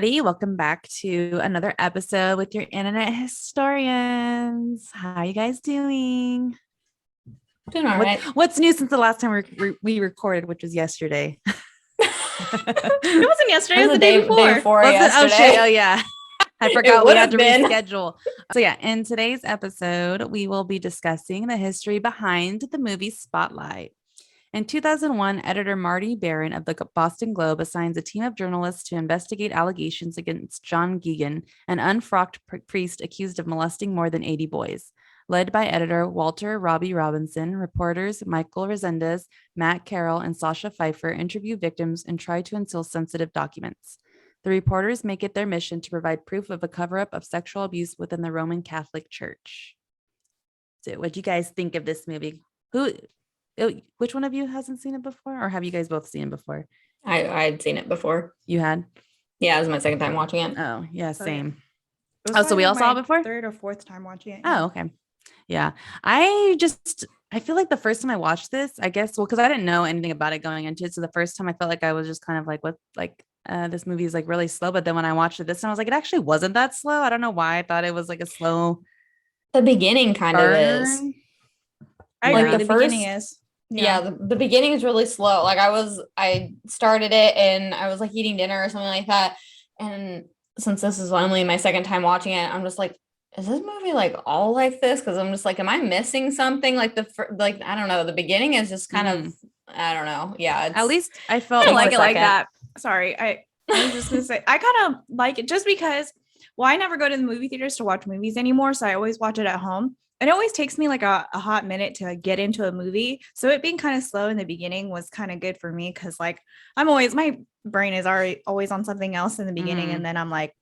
everybody. Welcome back to another episode with your internet historians. How you guys doing? Doing all right. What's new since the last time we recorded, which was yesterday? It wasn't yesterday. It was the day before. Day before Was it? yesterday. Oh shit! Oh yeah, I forgot we had to been. reschedule. So yeah, in today's episode, we will be discussing the history behind the movie Spotlight. In 2001, editor Marty Barron of the Boston Globe assigns a team of journalists to investigate allegations against John Geoghegan, an unfrocked priest accused of molesting more than 80 boys. Led by editor Walter Robbie Robinson, reporters Michael Resendez, Matt Carroll, and Sasha Pfeiffer interview victims and try to unseal sensitive documents. The reporters make it their mission to provide proof of a cover-up of sexual abuse within the Roman Catholic Church. So what do you guys think of this movie? Which one of you hasn't seen it before, or have you guys both seen it before? I'd seen it before. You had? Yeah, it was my second time watching it. Oh, yeah, same. Oh, so we all saw it before? Third or fourth time watching it. Oh, okay. Yeah. I feel like the first time I watched this, I guess, because I didn't know anything about it going into it. So the first time I felt like I was just kind of like, what, like, this movie is like really slow. But then when I watched it this time, I was like, it actually wasn't that slow. I don't know why I thought it was like a slow. The beginning kind of is. I agree. The beginning is. Yeah, the beginning is really slow. Like I started it and I was like eating dinner or something like that. And since this is only my second time watching it, I'm just like, is this movie like all like this? Because I'm just like, am I missing something? Like I don't know. The beginning is just kind of, I don't know. Yeah. At least I felt like it like that. Sorry. I was just gonna say, I kind of like it just because, well, I never go to the movie theaters to watch movies anymore. So I always watch it at home. And it always takes me like a hot minute to get into a movie. So it being kind of slow in the beginning was kind of good for me because like my brain is always on something else in the beginning. And then I'm like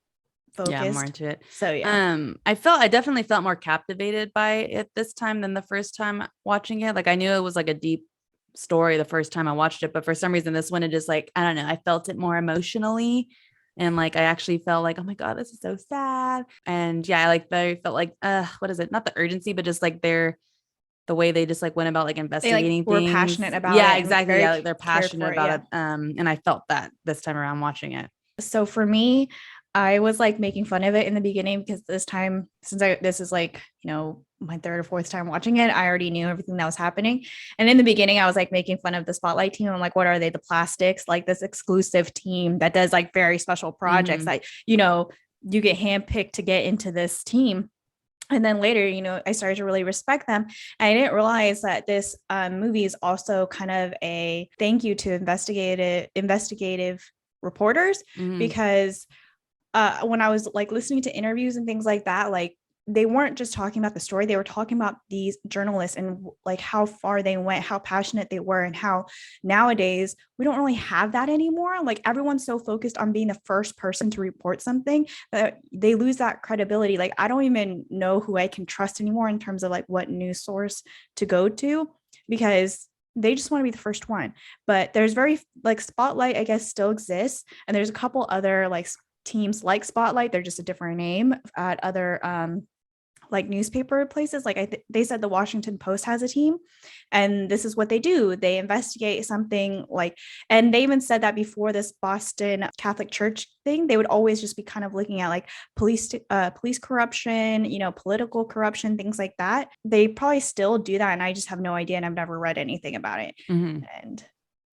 focused. Yeah, more into it. So yeah. I definitely felt more captivated by it this time than the first time watching it. Like I knew it was like a deep story the first time I watched it. But for some reason, this one, it just like, I don't know, I felt it more emotionally. And like, I actually felt like, oh my God, this is so sad. And yeah, I felt like, what is it? Not the urgency, but just like the way they just like went about like investigating they, like, things. were passionate about it. Yeah, exactly. Yeah, like they're passionate about it. Yeah. And I felt that this time around watching it. So for me, I was like making fun of it in the beginning because this time, since this is like, my third or fourth time watching it, I already knew everything that was happening. And in the beginning, I was like making fun of the Spotlight team. I'm like, what are they? The Plastics, like this exclusive team that does like very special projects. Like, you get handpicked to get into this team. And then later, I started to really respect them. And I didn't realize that this movie is also kind of a thank you to investigative reporters, because when I was like listening to interviews and things like that, like they weren't just talking about the story, they were talking about these journalists and like how far they went, how passionate they were, and how nowadays we don't really have that anymore. Like everyone's so focused on being the first person to report something that they lose that credibility. Like I don't even know who I can trust anymore in terms of like what news source to go to, because they just want to be the first one. But there's very like Spotlight, I guess, still exists, and there's a couple other like teams like Spotlight, they're just a different name at other like newspaper places. Like they said the Washington Post has a team, and this is what they do. They investigate something like, and they even said that before this Boston Catholic Church thing, they would always just be kind of looking at like police corruption, political corruption, things like that. They probably still do that, and I just have no idea, and I've never read anything about it. And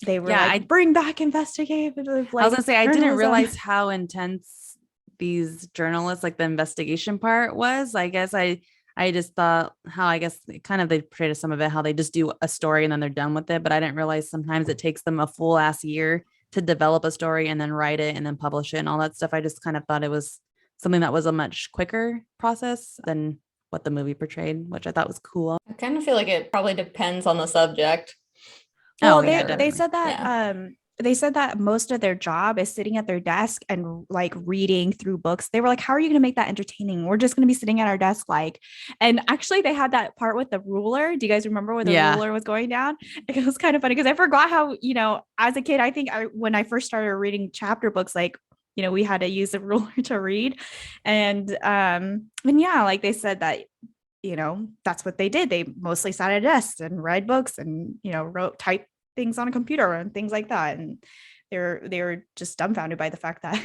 they were like, bring back investigative. Like, I was gonna say, I didn't realize how intense these journalists, like the investigation part was. I guess I just thought how, I guess kind of they portrayed some of it, how they just do a story and then they're done with it. But I didn't realize sometimes it takes them a full ass year to develop a story and then write it and then publish it and all that stuff. I just kind of thought it was something that was a much quicker process than what the movie portrayed, which I thought was cool. I kind of feel like it probably depends on the subject. Well, they said that they said that most of their job is sitting at their desk and like reading through books. They were like, how are you going to make that entertaining? We're just going to be sitting at our desk. Like, and actually they had that part with the ruler. Do you guys remember where the ruler was going down? It was kind of funny because I forgot how, as a kid, I think when I first started reading chapter books, like, we had to use a ruler to read. And yeah, like they said that, that's what they did. They mostly sat at desks and read books and, type things on a computer and things like that. And they were just dumbfounded by the fact that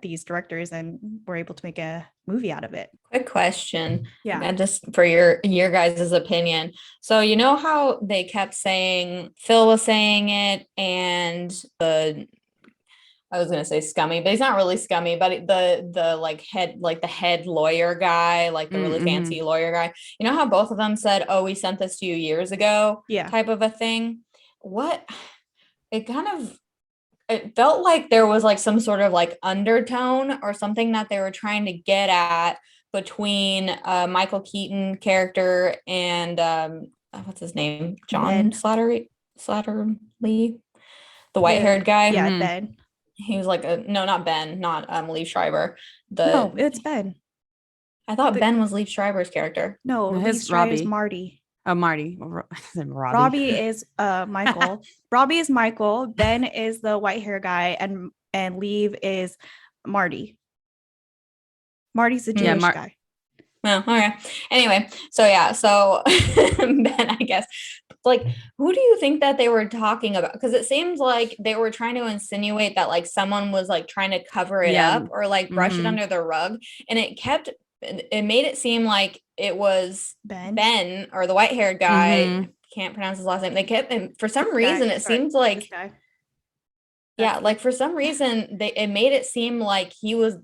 these directors and were able to make a movie out of it. Quick question. Yeah. And just for your guys' opinion. So you know how they kept saying Phil was saying it and I was gonna say scummy, but he's not really scummy, but the the head lawyer guy, like the really fancy lawyer guy. You know how both of them said, "Oh, we sent this to you years ago," Yeah. type of a thing. What it felt like there was like some sort of like undertone or something that they were trying to get at between Michael Keaton character and what's his name? John Ben. Slattery, the white-haired guy. Yeah, Ben. He was like no, not Ben, not Leaf Schreiber. No, it's Ben. I thought Ben was Leaf Schreiber's character. No, his Leaf is Robbie. Marty. Oh, Marty. Robbie is Michael. Robbie is Michael. Ben is the white hair guy, and Leave is Marty. Marty's the Jewish guy. Well, okay. Anyway, so yeah, so Ben, I guess, like, who do you think that they were talking about? Because it seems like they were trying to insinuate that like someone was like trying to cover it up or like brush it under the rug, and it made it seem like it was Ben or the white-haired guy. Can't pronounce his last name. They kept, and for some reason, it seems like, yeah, like for some reason, it made it seem like he was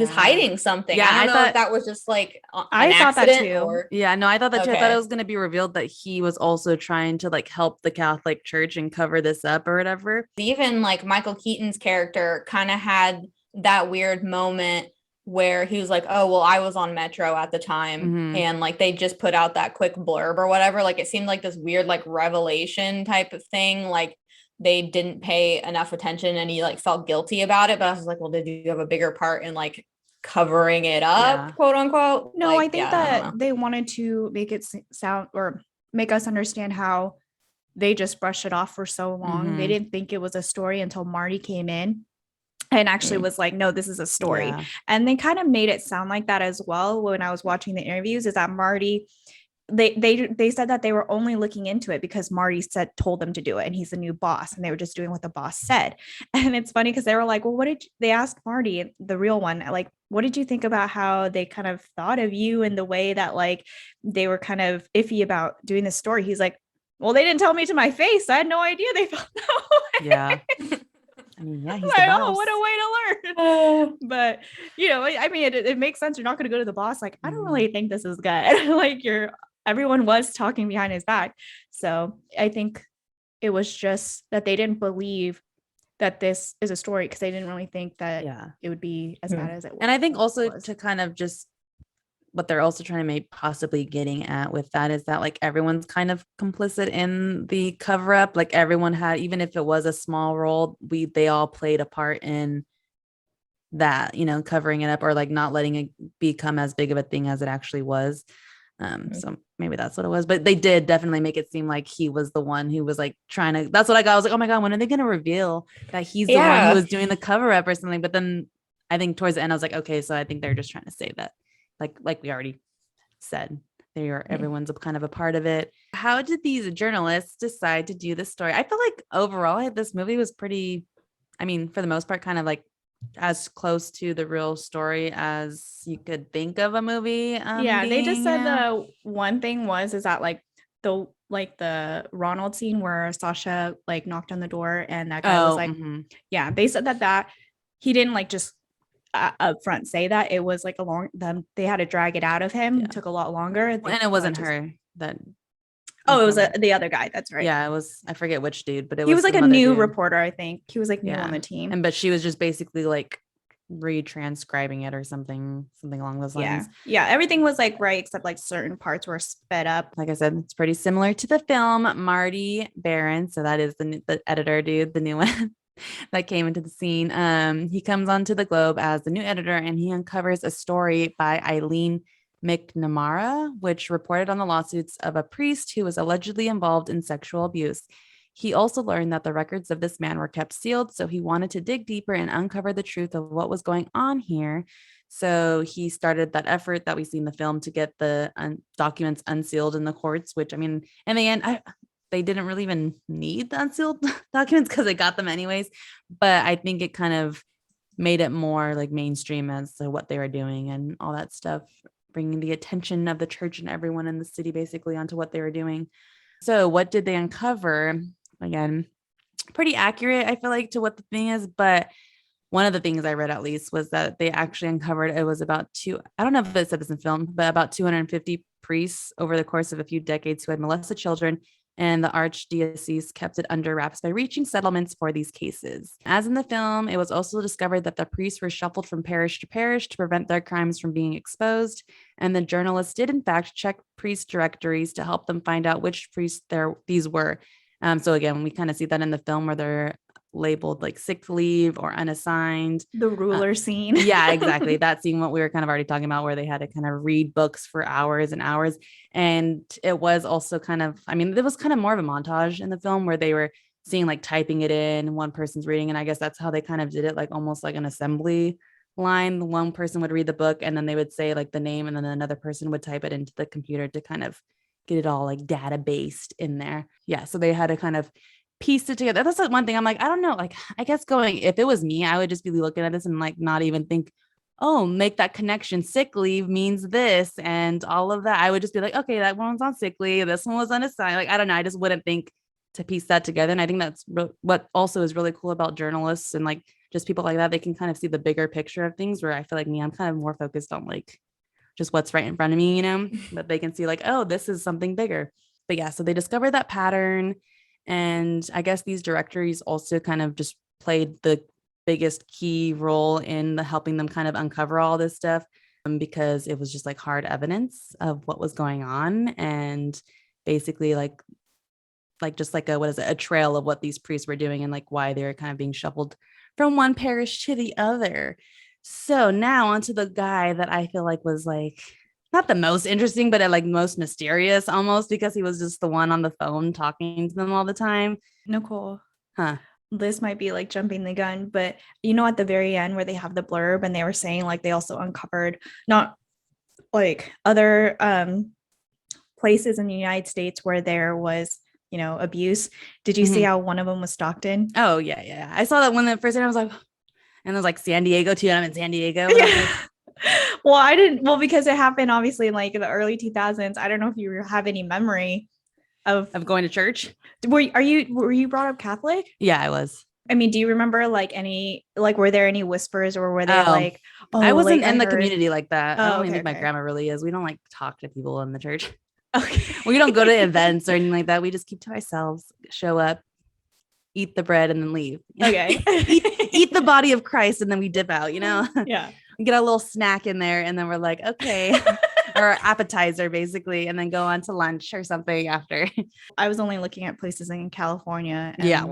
hiding something. Yeah, I don't know if that was just like I thought that too. Or... Yeah, no, I thought that too. I thought it was going to be revealed that he was also trying to like help the Catholic Church and cover this up or whatever. Even like Michael Keaton's character kind of had that weird moment where he was like, oh, well, I was on Metro at the time. And like they just put out that quick blurb or whatever. Like it seemed like this weird like revelation type of thing. Like they didn't pay enough attention and he like felt guilty about it. But I was like, well, did you have a bigger part in like covering it up, quote unquote? No, like, I think that they wanted to make it sound or make us understand how they just brushed it off for so long. They didn't think it was a story until Marty came in and actually was like, no, this is a story. And they kind of made it sound like that as well. When I was watching the interviews, is that Marty, they said that they were only looking into it because Marty told them to do it, and he's the new boss, and they were just doing what the boss said. And it's funny because they were like, well, they asked Marty, the real one, like, what did you think about how they kind of thought of you and the way that like they were kind of iffy about doing this story? He's like, well, they didn't tell me to my face. I had no idea they felt that way. Yeah. I mean, yeah, he's like, oh, what a way to learn. But you know, I mean, it makes sense. You're not going to go to the boss like, I don't really think this is good. Like everyone was talking behind his back. So I think it was just that they didn't believe that this is a story because they didn't really think that it would be as bad as it was. And I think also to kind of just what they're also trying to possibly getting at with that is that like everyone's kind of complicit in the cover up. Like everyone had, even if it was a small role, they all played a part in that, you know, covering it up or like not letting it become as big of a thing as it actually was. So maybe that's what it was, but they did definitely make it seem like he was the one who was like trying to, that's what I got. I was like, oh my God, when are they going to reveal that he's the one who was doing the cover up or something? But then I think towards the end, I was like, okay, so I think they're just trying to say that like we already said, everyone's a kind of a part of it. How did these journalists decide to do this story? I feel like overall this movie was pretty, I mean, for the most part, kind of like as close to the real story as you could think of a movie. They just said the one thing is that like the Ronald scene where Sasha like knocked on the door and that guy was like, they said that he didn't like just up front say that. It was like they had to drag it out of him. It took a lot longer. And it wasn't her that. Oh, it was the other guy. That's right. Yeah, it was. I forget which dude, but he was like a new reporter. I think he was like new on the team. But she was just basically like retranscribing it or something along those lines. Yeah. Everything was like right, except like certain parts were sped up. Like I said, it's pretty similar to the film. Marty Barron, so that is the editor dude, the new one that came into the scene. He comes onto the Globe as the new editor, and he uncovers a story by Eileen McNamara, which reported on the lawsuits of a priest who was allegedly involved in sexual abuse. He also learned that the records of this man were kept sealed, so he wanted to dig deeper and uncover the truth of what was going on here. So he started that effort that we see in the film to get the documents unsealed in the courts, which, I mean, in the end, they didn't really even need the unsealed documents because they got them anyways. But I think it kind of made it more like mainstream as to what they were doing and all that stuff, bringing the attention of the church and everyone in the city basically onto what they were doing. So what did they uncover? Again, pretty accurate, I feel like, to what the thing is, but one of the things I read at least was that they actually uncovered it was about I don't know if it said this in film, but about 250 priests over the course of a few decades who had molested children, and the archdiocese kept it under wraps by reaching settlements for these cases. As in the film, it was also discovered that the priests were shuffled from parish to parish to prevent their crimes from being exposed, and the journalists did in fact check priest directories to help them find out which priests these were. So again, we kind of see that in the film where they're labeled like sick leave or unassigned. The ruler scene. Yeah, exactly. That scene, what we were kind of already talking about, where they had to kind of read books for hours and hours. And it was also kind of, I mean, there was kind of more of a montage in the film where they were seeing like typing it in, one person's reading. And I guess that's how they kind of did it, like almost like an assembly line. One person would read the book and then they would say like the name, and then another person would type it into the computer to kind of get it all like data based in there. Yeah. So they had to kind of piece it together. That's one thing I'm like, I don't know. Like, I guess if it was me, I would just be looking at this and like not even think, oh, make that connection. Sick leave means this and all of that. I would just be like, okay, that one's on sick leave. This one was unassigned. Like, I don't know. I just wouldn't think to piece that together. And I think that's what also is really cool about journalists and like just people like that. They can kind of see the bigger picture of things, where I feel like me, I'm kind of more focused on like just what's right in front of me, but they can see like, oh, this is something bigger. But yeah, so they discovered that pattern. And I guess these directories also kind of just played the biggest key role in helping them kind of uncover all this stuff, because it was just like hard evidence of what was going on, and basically like just like a trail of what these priests were doing and like why they were kind of being shuffled from one parish to the other. So now onto the guy that I feel like was like not the most interesting, but like most mysterious almost, because he was just the one on the phone talking to them all the time. Nicole. Huh. This might be like jumping the gun, but at the very end where they have the blurb and they were saying like they also uncovered not like other places in the United States where there was abuse. Did you see how one of them was Stockton? Oh yeah. I saw that when the first time I was like, and it was like San Diego too. And I'm in San Diego. Yeah. Well, I didn't. Well, because it happened obviously in like the early 2000s. I don't know if you have any memory of going to church. Were you brought up Catholic? Yeah, I was. I mean, do you remember like were there any whispers, or were they like, oh, I wasn't like, in the community like that. I don't okay, think my grandma really is. We don't like talk to people in the church. Okay. We don't go to events or anything like that. We just keep to ourselves, show up, eat the bread, and then leave. Okay. eat the body of Christ, and then we dip out, Yeah. Get a little snack in there, and then we're like, okay. Or appetizer basically, and then go on to lunch or something after. I was only looking at places in California. Yeah.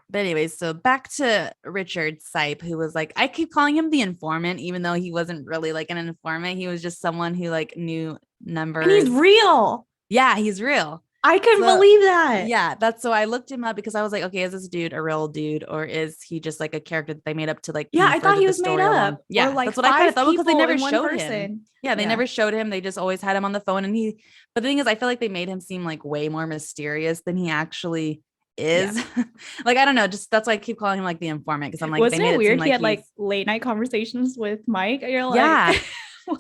But anyways, so back to Richard Sipe, who was like, I keep calling him the informant, even though he wasn't really like an informant. He was just someone who like knew numbers. And he's real. Yeah, he's real. I couldn't believe that. Yeah, so I looked him up because I was like, okay, is this dude a real dude, or is he just like a character that they made up to like? Yeah, I thought he was made up. Yeah, like that's what I kind of thought, because they never showed person. him. Yeah, they never showed him. They just always had him on the phone, and But the thing is, I feel like they made him seem like way more mysterious than he actually is. Yeah. Like, I don't know, just that's why I keep calling him like the informant, because I'm like, wasn't they made it weird? Seem he had like late night conversations with Mike. You're like, yeah.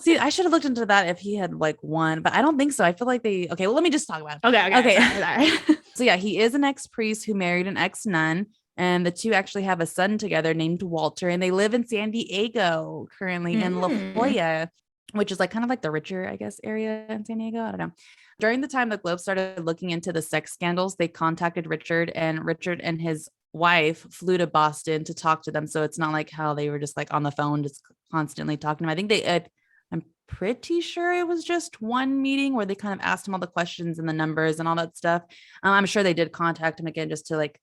See, I should have looked into that if he had like one, but I don't think so. I feel like okay, well, let me just talk about it. Okay. Sorry. So yeah, he is an ex-priest who married an ex-nun, and the two actually have a son together named Walter, and they live in San Diego currently in La Jolla, which is like kind of like the richer, I guess, area in San Diego. I don't know. During the time the Globe started looking into the sex scandals, they contacted Richard and his wife flew to Boston to talk to them. So it's not like how they were just like on the phone, just constantly talking to him. I think I'm pretty sure it was just one meeting where they kind of asked him all the questions and the numbers and all that stuff. I'm sure they did contact him again just to like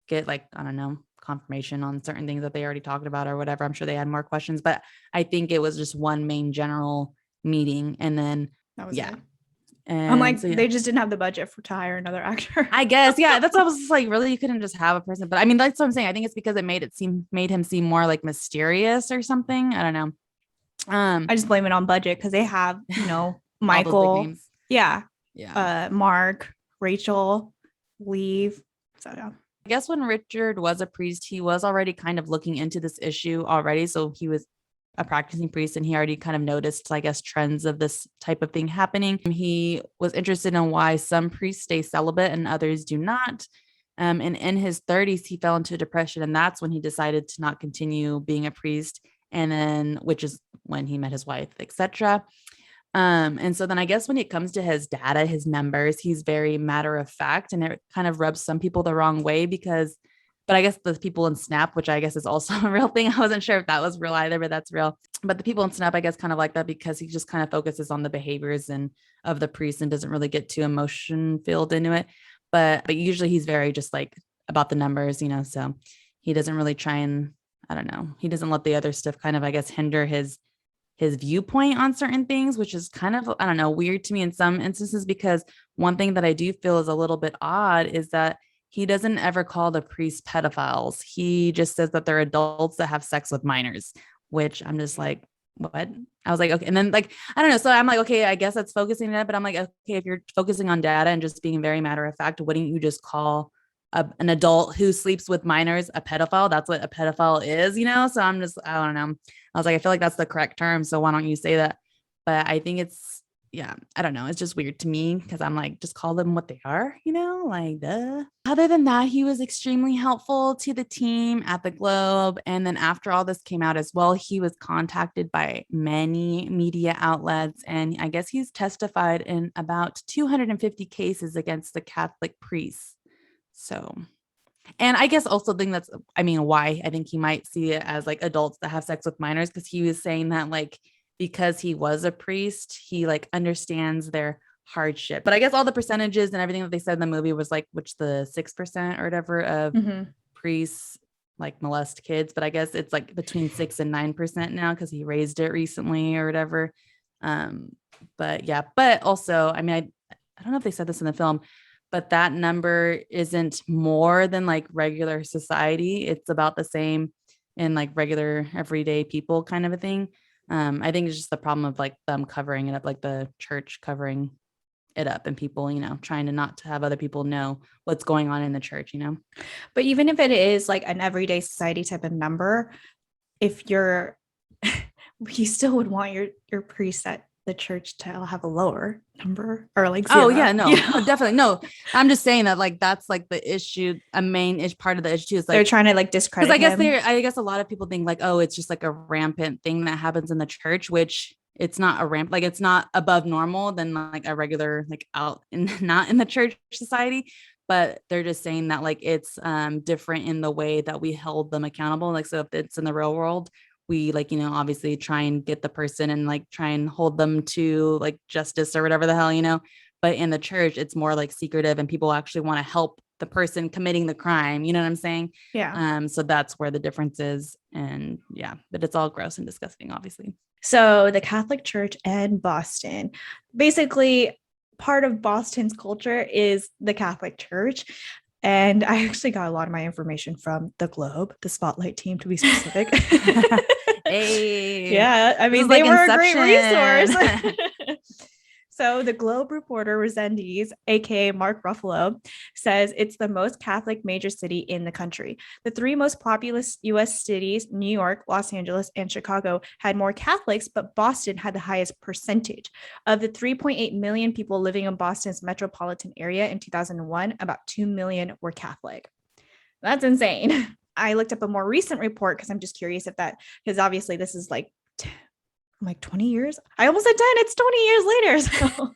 get like, I don't know, confirmation on certain things that they already talked about or whatever. I'm sure they had more questions, but I think it was just one main general meeting. And then, that was yeah. It. And I'm like, they just didn't have the budget to hire another actor. I guess. Yeah. That's what I was just like, really, you couldn't just have a person. But I mean, that's what I'm saying. I think it's because it made him seem more like mysterious or something. I don't know. I just blame it on budget, because they have, Michael, yeah, Mark, Rachel, Leave. So yeah. I guess when Richard was a priest, he was already kind of looking into this issue already. So he was a practicing priest and he already kind of noticed, I guess, trends of this type of thing happening. He was interested in why some priests stay celibate and others do not. And in his 30s, he fell into depression. And that's when he decided to not continue being a priest. And then, which is when he met his wife, etc. And so then I guess when it comes to his data, his numbers, he's very matter of fact, and it kind of rubs some people the wrong way because, but I guess the people in Snap, which I guess is also a real thing. I wasn't sure if that was real either, but that's real. But the people in Snap, I guess, kind of like that because he just kind of focuses on the behaviors and of the priest and doesn't really get too emotion filled into it. But usually he's very just like about the numbers, so he doesn't really try and, I don't know, he doesn't let the other stuff kind of, I guess, hinder his viewpoint on certain things, which is kind of, I don't know, weird to me in some instances, because one thing that I do feel is a little bit odd is that he doesn't ever call the priests pedophiles. He just says that they're adults that have sex with minors, which I'm just like, what? I was like, okay. And then like, I don't know. So I'm like, okay, I guess that's focusing on it, but I'm like, okay, if you're focusing on data and just being very matter of fact, wouldn't you just call an adult who sleeps with minors a pedophile? That's what a pedophile is, So I'm just, I don't know. I was like, I feel like that's the correct term. So why don't you say that? But I think it's, yeah, I don't know. It's just weird to me because I'm like, just call them what they are, like, duh. Other than that, he was extremely helpful to the team at the Globe. And then after all this came out as well, he was contacted by many media outlets. And I guess he's testified in about 250 cases against the Catholic priests. So, and I guess also the thing that's, I mean, why I think he might see it as like adults that have sex with minors, because he was saying that like, because he was a priest, he like understands their hardship. But I guess all the percentages and everything that they said in the movie was like, which the 6% or whatever of priests like molest kids. But I guess it's like between 6 and 9% now because he raised it recently or whatever. But yeah, but also, I mean, I don't know if they said this in the film, but that number isn't more than like regular society. It's about the same in like regular everyday people kind of a thing. I think it's just the problem of like them covering it up, like the church covering it up and people, trying to not to have other people know what's going on in the church, But even if it is like an everyday society type of number, if you're, you still would want your priest at the church to have a lower number or like zero. Oh yeah, no, no, definitely no. I'm just saying that like that's like the issue. A main part of the issue is like they're trying to like discredit. Because I guess a lot of people think like, oh, it's just like a rampant thing that happens in the church, which it's not like it's not above normal than like a regular like out and not in the church society. But they're just saying that like it's different in the way that we held them accountable. Like so if it's in the real world, we like, obviously try and get the person and like try and hold them to like justice or whatever the hell. But in the church, it's more like secretive and people actually want to help the person committing the crime. You know what I'm saying? Yeah. So that's where the difference is. And yeah, but it's all gross and disgusting, obviously. So the Catholic Church and Boston, basically part of Boston's culture is the Catholic Church. And I actually got a lot of my information from the Globe, the Spotlight team, to be specific. Hey, yeah, I mean, they were a great resource. So the Globe reporter Resendiz, aka Mark Ruffalo, says it's the most Catholic major city in the country. The three most populous U.S. cities, New York, Los Angeles, and Chicago, had more Catholics, but Boston had the highest percentage. Of the 3.8 million people living in Boston's metropolitan area in 2001, about 2 million were Catholic. That's insane. I looked up a more recent report because I'm just curious if that, because obviously this is like 20 years. I almost said 10. It's 20 years later. So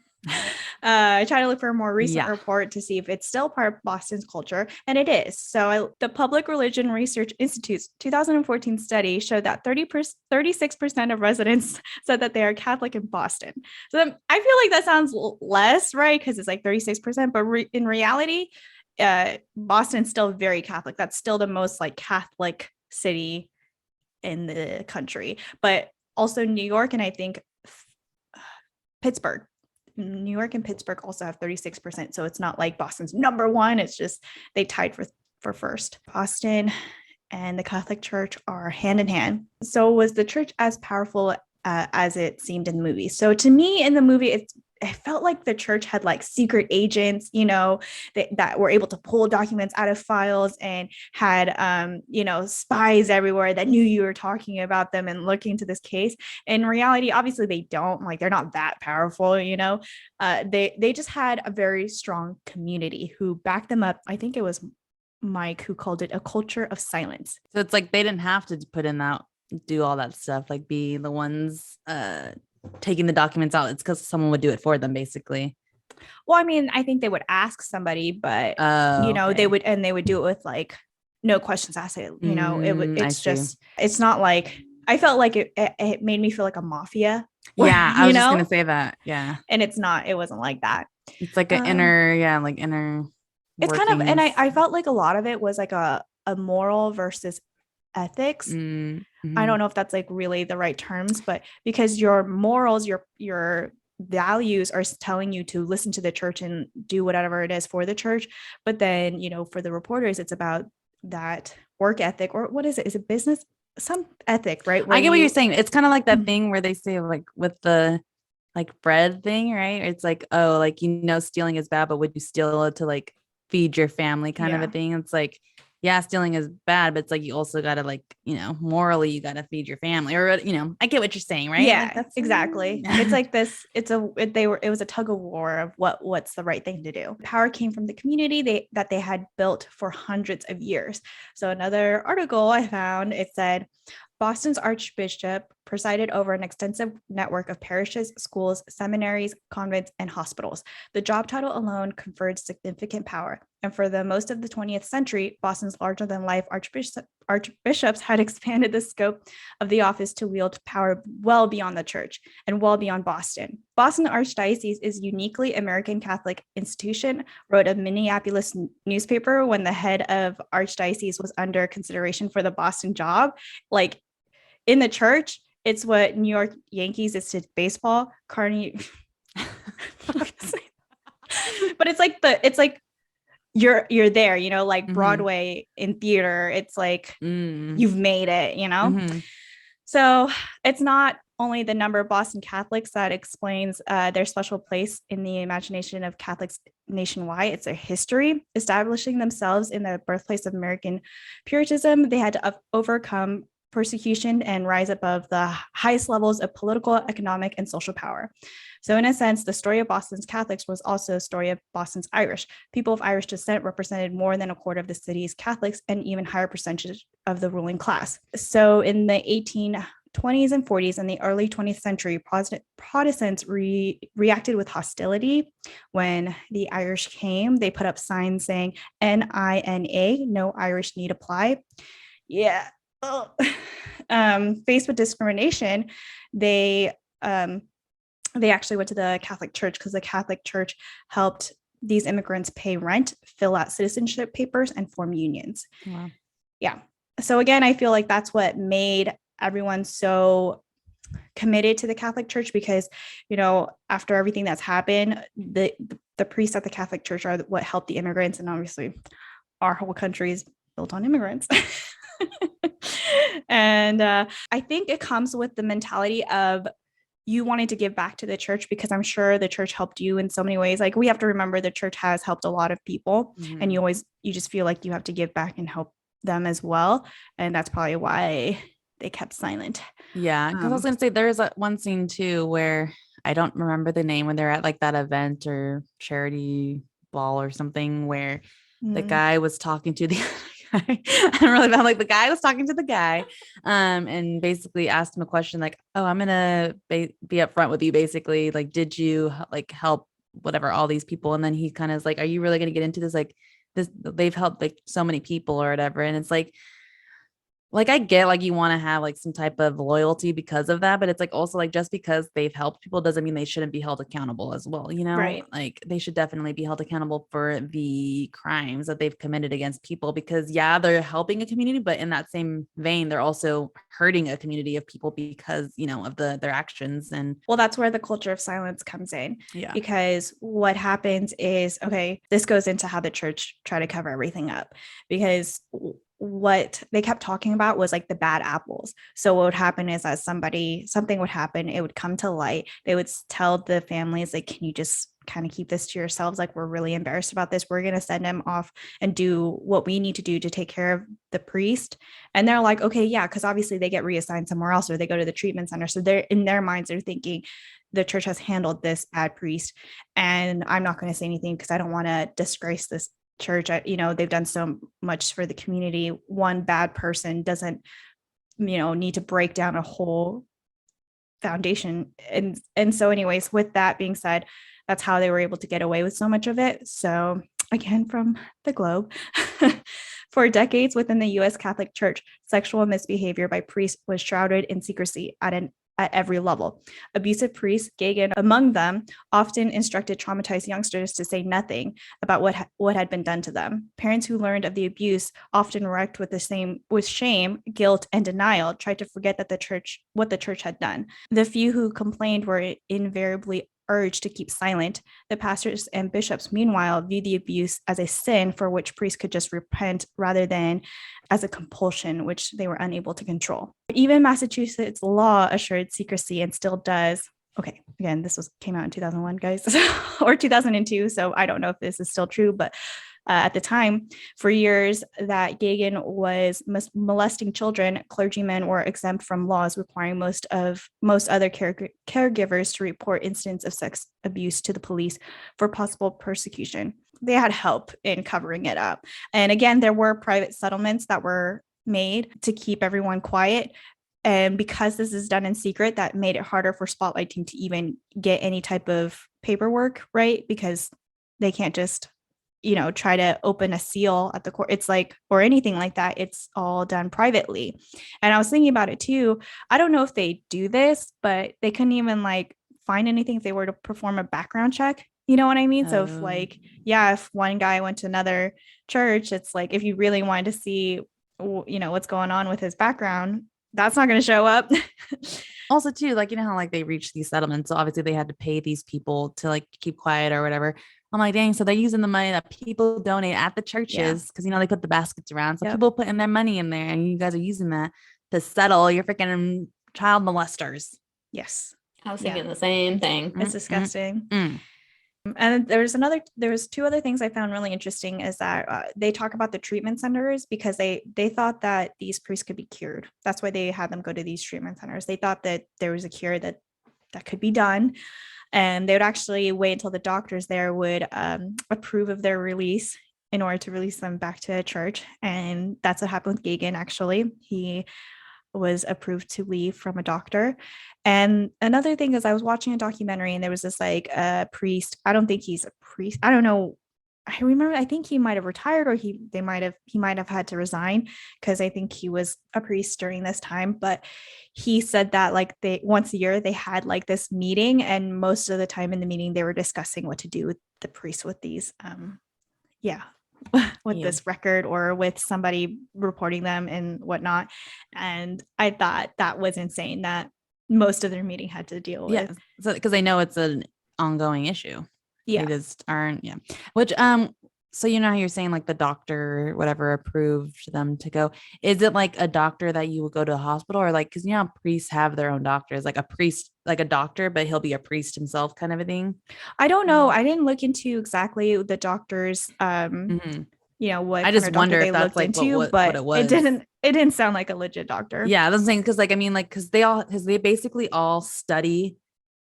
I try to look for a more recent report to see if it's still part of Boston's culture. And it is. So the Public Religion Research Institute's 2014 study showed that 36% of residents said that they are Catholic in Boston. So I feel like that sounds less, right? Because it's like 36%. But in reality, Boston's still very Catholic. That's still the most like Catholic city in the country. But also New York and I think Pittsburgh. New York and Pittsburgh also have 36%. So it's not like Boston's number one. It's just they tied for first. Boston and the Catholic Church are hand in hand. So was the church as powerful as it seemed in the movie? So to me in the movie, it felt like the church had like secret agents, you know, that were able to pull documents out of files and had, you know, spies everywhere that knew you were talking about them and looking into this case. In reality, obviously they don't, like, they're not that powerful, you know. They just had a very strong community who backed them up. I think it was Mike who called it a culture of silence. So it's like they didn't have to put in that, do all that stuff, like be the ones taking the documents out. It's because someone would do it for them, basically. Well, I mean, I think they would ask somebody, but Oh, you know, okay. they would do it with like no questions asked. You know, I it's see. just, it's not like, I felt like it made me feel like a mafia. Yeah, I You was just know, gonna say that. Yeah, and it's not, it wasn't like that. it's like an inner, yeah, like inner It's kind of, and workings. I felt like a lot of it was like a moral versus ethics. I don't know if that's like really the right terms, but because your morals, your values are telling you to listen to the church and do whatever it is for the church. But then, you know, for the reporters, it's about that work ethic, or what is it? Is it business? Some ethic, right? Where I get what you're saying. It's kind of like that thing where they say like with the like bread thing, right? It's like, oh, like, you know, stealing is bad, but would you steal it to like feed your family kind of a Yeah. thing? It's like, yeah, stealing is bad, but it's like you also gotta like, you know, morally you gotta feed your family, or you know, I get what you're saying, right? Like Yeah, that's exactly. It's like this, it was a tug of war of what's the right thing to do. Power came from the community they had built for hundreds of years. So another article I found, it said Boston's Archbishop presided over an extensive network of parishes, schools, seminaries, convents, and hospitals. The job title alone conferred significant power. And for the most of the 20th century, Boston's larger than life archbishops had expanded the scope of the office to wield power well beyond the church and well beyond Boston. Boston Archdiocese is a uniquely American Catholic institution, wrote a Minneapolis newspaper when the head of Archdiocese was under consideration for the Boston job. Like, in the church, it's what New York Yankees is to baseball. Carney, but it's like you're there, you know, like Broadway in theater. It's like you've made it, you know. So it's not only the number of Boston Catholics that explains their special place in the imagination of Catholics nationwide. It's their history. Establishing themselves in the birthplace of American Puritanism, they had to overcome persecution and rise above the highest levels of political, economic, and social power. So in a sense, the story of Boston's Catholics was also a story of Boston's Irish. People of Irish descent represented more than a quarter of the city's Catholics and even higher percentage of the ruling class. So in the 1820s and 40s and the early 20th century, Protestants reacted with hostility when the Irish came. They put up signs saying NINA, no Irish need apply. Yeah. Faced with discrimination, they actually went to the Catholic Church because the Catholic Church helped these immigrants pay rent, fill out citizenship papers, and form unions. Wow. Yeah. So again, I feel like that's what made everyone so committed to the Catholic Church, because, you know, after everything that's happened, the priests at the Catholic Church are what helped the immigrants, and obviously our whole country is built on immigrants. And I think it comes with the mentality of you wanting to give back to the church, because I'm sure the church helped you in so many ways. Like, we have to remember the church has helped a lot of people, and you just feel like you have to give back and help them as well. And that's probably why they kept silent. Yeah, because I was gonna say there's one scene too where I don't remember the name, when they're at like that event or charity ball or something, where the guy was talking to the guy. I'm really bad. Like, the guy was talking to the guy, and basically asked him a question like, "Oh, I'm gonna be upfront with you. Basically, like, did you like help whatever all these people?" And then he kind of is like, "Are you really gonna get into this? Like, this they've helped like so many people or whatever." And it's like I get like you want to have like some type of loyalty because of that, but it's like also like just because they've helped people doesn't mean they shouldn't be held accountable as well, you know? Right. Like, they should definitely be held accountable for the crimes that they've committed against people, because yeah, they're helping a community, but in that same vein, they're also hurting a community of people because, you know, of their actions. And well, that's where the culture of silence comes in. Yeah. Because what happens is, okay, this goes into how the church try to cover everything up, because what they kept talking about was like the bad apples. So what would happen is that something would happen, it would come to light. They would tell the families, like, can you just kind of keep this to yourselves? Like, we're really embarrassed about this. We're going to send him off and do what we need to do to take care of the priest. And they're like, okay, yeah, because obviously they get reassigned somewhere else or they go to the treatment center. So they're in their minds, they're thinking the church has handled this bad priest. And I'm not going to say anything because I don't want to disgrace this church. They've done so much for the community. One bad person doesn't, need to break down a whole foundation. And so anyways, with that being said, that's how they were able to get away with so much of it. So again, from the Globe, for decades within the US Catholic Church, sexual misbehavior by priests was shrouded in secrecy at every level. Abusive priests, Gagan among them, often instructed traumatized youngsters to say nothing about what had been done to them. Parents who learned of the abuse, often wrecked with shame, guilt, and denial, tried to forget what the church had done. The few who complained were invariably urged to keep silent. The pastors and bishops, meanwhile, viewed the abuse as a sin for which priests could just repent rather than as a compulsion, which they were unable to control. Even Massachusetts law assured secrecy and still does. Okay, again, came out in 2001, guys, or 2002. So I don't know if this is still true, but at the time, for years that Gagan was molesting children, clergymen were exempt from laws requiring most other caregivers to report incidents of sex abuse to the police for possible persecution. They had help in covering it up. And again, there were private settlements that were made to keep everyone quiet. And because this is done in secret, that made it harder for Spotlight Team to even get any type of paperwork, right? Because they can't just try to open a seal at the court. It's like, or anything like that. It's all done privately. And I was thinking about it too. I don't know if they do this, but they couldn't even like find anything if they were to perform a background check. You know what I mean? So if one guy went to another church, it's like, if you really wanted to see, what's going on with his background, that's not going to show up. Also too, like, how like they reached these settlements. So obviously they had to pay these people to like keep quiet or whatever. I'm like, dang, so they're using the money that people donate at the churches because they put the baskets around. So people putting their money in there and you guys are using that to settle your freaking child molesters. Yes. I was thinking the same thing. It's disgusting. And there's two other things I found really interesting is that they talk about the treatment centers because they thought that these priests could be cured. That's why they had them go to these treatment centers. They thought that there was a cure that could be done. And they would actually wait until the doctors there would approve of their release in order to release them back to a church. And that's what happened with Gagan, actually. He was approved to leave from a doctor. And another thing is I was watching a documentary and there was this like a priest. I don't think he's a priest. I don't know. I think he might have retired or he might have had to resign because I think he was a priest during this time. But he said that like once a year they had like this meeting, and most of the time in the meeting they were discussing what to do with the priests with these with this record or with somebody reporting them and whatnot. And I thought that was insane that most of their meeting had to deal with. Yeah, so because they know it's an ongoing issue. Yeah. They just aren't. Yeah. Which, so how you're saying like the doctor, whatever, approved them to go. Is it like a doctor that you would go to a hospital or like, because priests have their own doctors, like a priest, like a doctor, but he'll be a priest himself kind of a thing? I don't know. I didn't look into exactly the doctors, what I just wonder if that's like what it was. It didn't sound like a legit doctor. Yeah, that's the thing. Because because they basically all study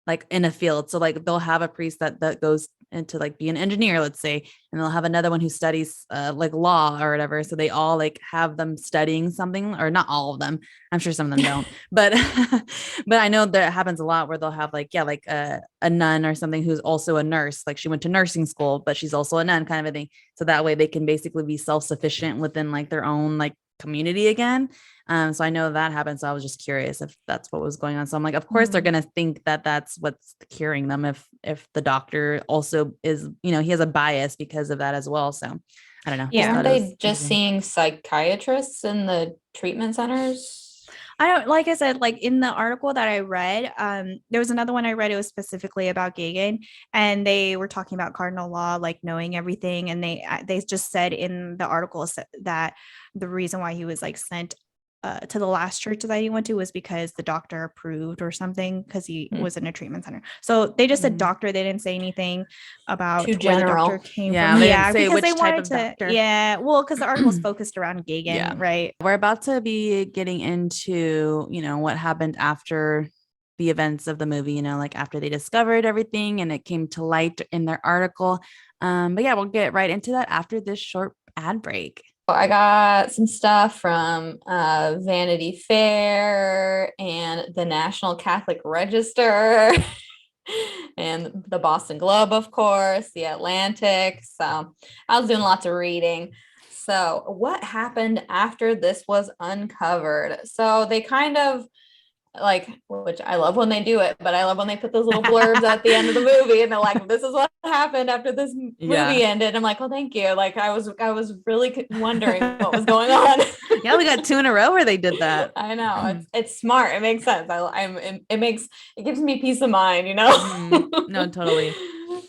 like in a field. So like they'll have a priest that goes into like be an engineer, let's say, and they'll have another one who studies like law or whatever. So they all like have them studying something, or not all of them. I'm sure some of them don't, but but I know that happens a lot where they'll have like a nun or something who's also a nurse. Like she went to nursing school, but she's also a nun kind of a thing. So that way they can basically be self-sufficient within like their own like community again. So I know that happened. So I was just curious if that's what was going on. So I'm like, of course they're going to think that that's what's curing them. If the doctor also is, he has a bias because of that as well. So I don't know. Yeah. Aren't they just seeing psychiatrists in the treatment centers? I don't, like I said, like in the article that I read, there was another one I read, it was specifically about Gagin, and they were talking about cardinal law, like knowing everything. And they just said in the article that the reason why he was like sent to the last church that he went to was because the doctor approved or something, because he was in a treatment center. So they just said doctor. They didn't say anything about Too where the doctor general. came Yeah, from. they didn't Yeah, say because which they type wanted of to. doctor. Yeah, well, because the article was focused around Gagin, Yeah. right? We're about to be getting into, what happened after the events of the movie, like after they discovered everything and it came to light in their article. But yeah, we'll get right into that after this short ad break. I got some stuff from Vanity Fair and the National Catholic Register and the Boston Globe, of course, the Atlantic. So I was doing lots of reading. So what happened after this was uncovered? So they kind of like, which I love when they do it, but I love when they put those little blurbs at the end of the movie and they're like, this is what happened after this movie ended. I'm like, well, thank you. Like I was really wondering what was going on. Yeah, we got 2 in a row where they did that. I know. It's smart. It makes sense. It gives me peace of mind, No, totally.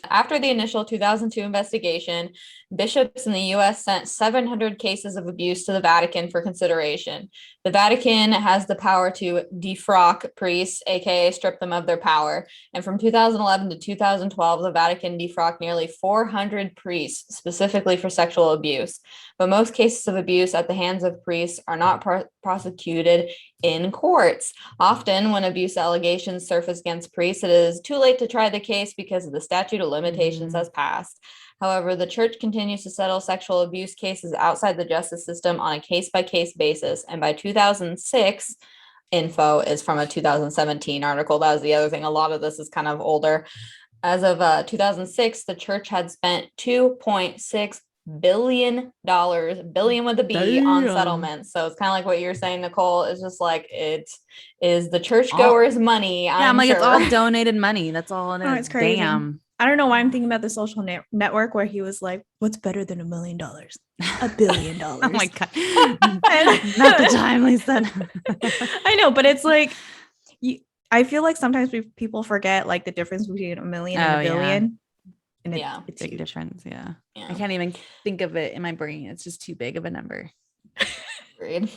After the initial 2002 investigation, bishops in the US sent 700 cases of abuse to the Vatican for consideration. The Vatican has the power to defrock priests, aka strip them of their power. And from 2011 to 2012, the Vatican defrocked nearly 400 priests specifically for sexual abuse. But most cases of abuse at the hands of priests are not prosecuted in courts. Often, when abuse allegations surface against priests, it is too late to try the case because the statute of limitations has passed. However, the church continues to settle sexual abuse cases outside the justice system on a case-by-case basis. And by 2006, info is from a 2017 article. That was the other thing. A lot of this is kind of older. As of 2006, the church had spent $2.6 billion, billion with a B, on settlements. So it's kind of like what you're saying, Nicole. It's just like it is the churchgoers' money. I'm like, sure. it's all donated money. That's all it is. Oh, it's crazy. Damn. I don't know why I'm thinking about the Social Network where he was like, what's better than $1 million? $1 billion. Oh my God. Not the time, Lisa. I know, but it's like, I feel like sometimes people forget like the difference between a million and a billion. And it's a big difference. Yeah. I can't even think of it in my brain. It's just too big of a number. Agreed.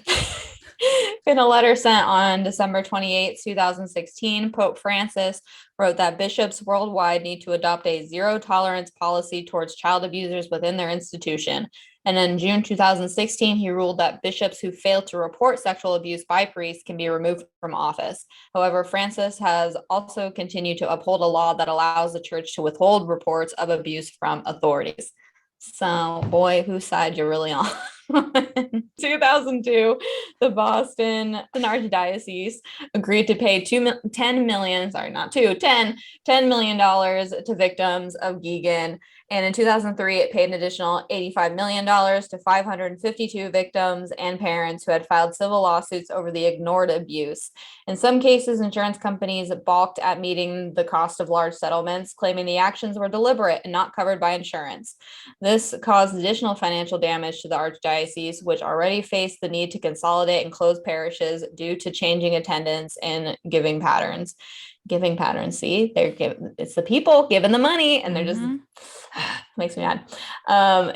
In a letter sent on December 28, 2016, Pope Francis wrote that bishops worldwide need to adopt a zero tolerance policy towards child abusers within their institution. And in June 2016, he ruled that bishops who fail to report sexual abuse by priests can be removed from office. However, Francis has also continued to uphold a law that allows the church to withhold reports of abuse from authorities. So, boy, whose side you're really on. 2002, the Boston Archdiocese agreed to pay $10 million to victims of Gagin. And in 2003, it paid an additional $85 million to 552 victims and parents who had filed civil lawsuits over the ignored abuse. In some cases, insurance companies balked at meeting the cost of large settlements, claiming the actions were deliberate and not covered by insurance. This caused additional financial damage to the Archdiocese, which already faced the need to consolidate and close parishes due to changing attendance and giving patterns. See, it's the people giving the money, and they're just makes me mad.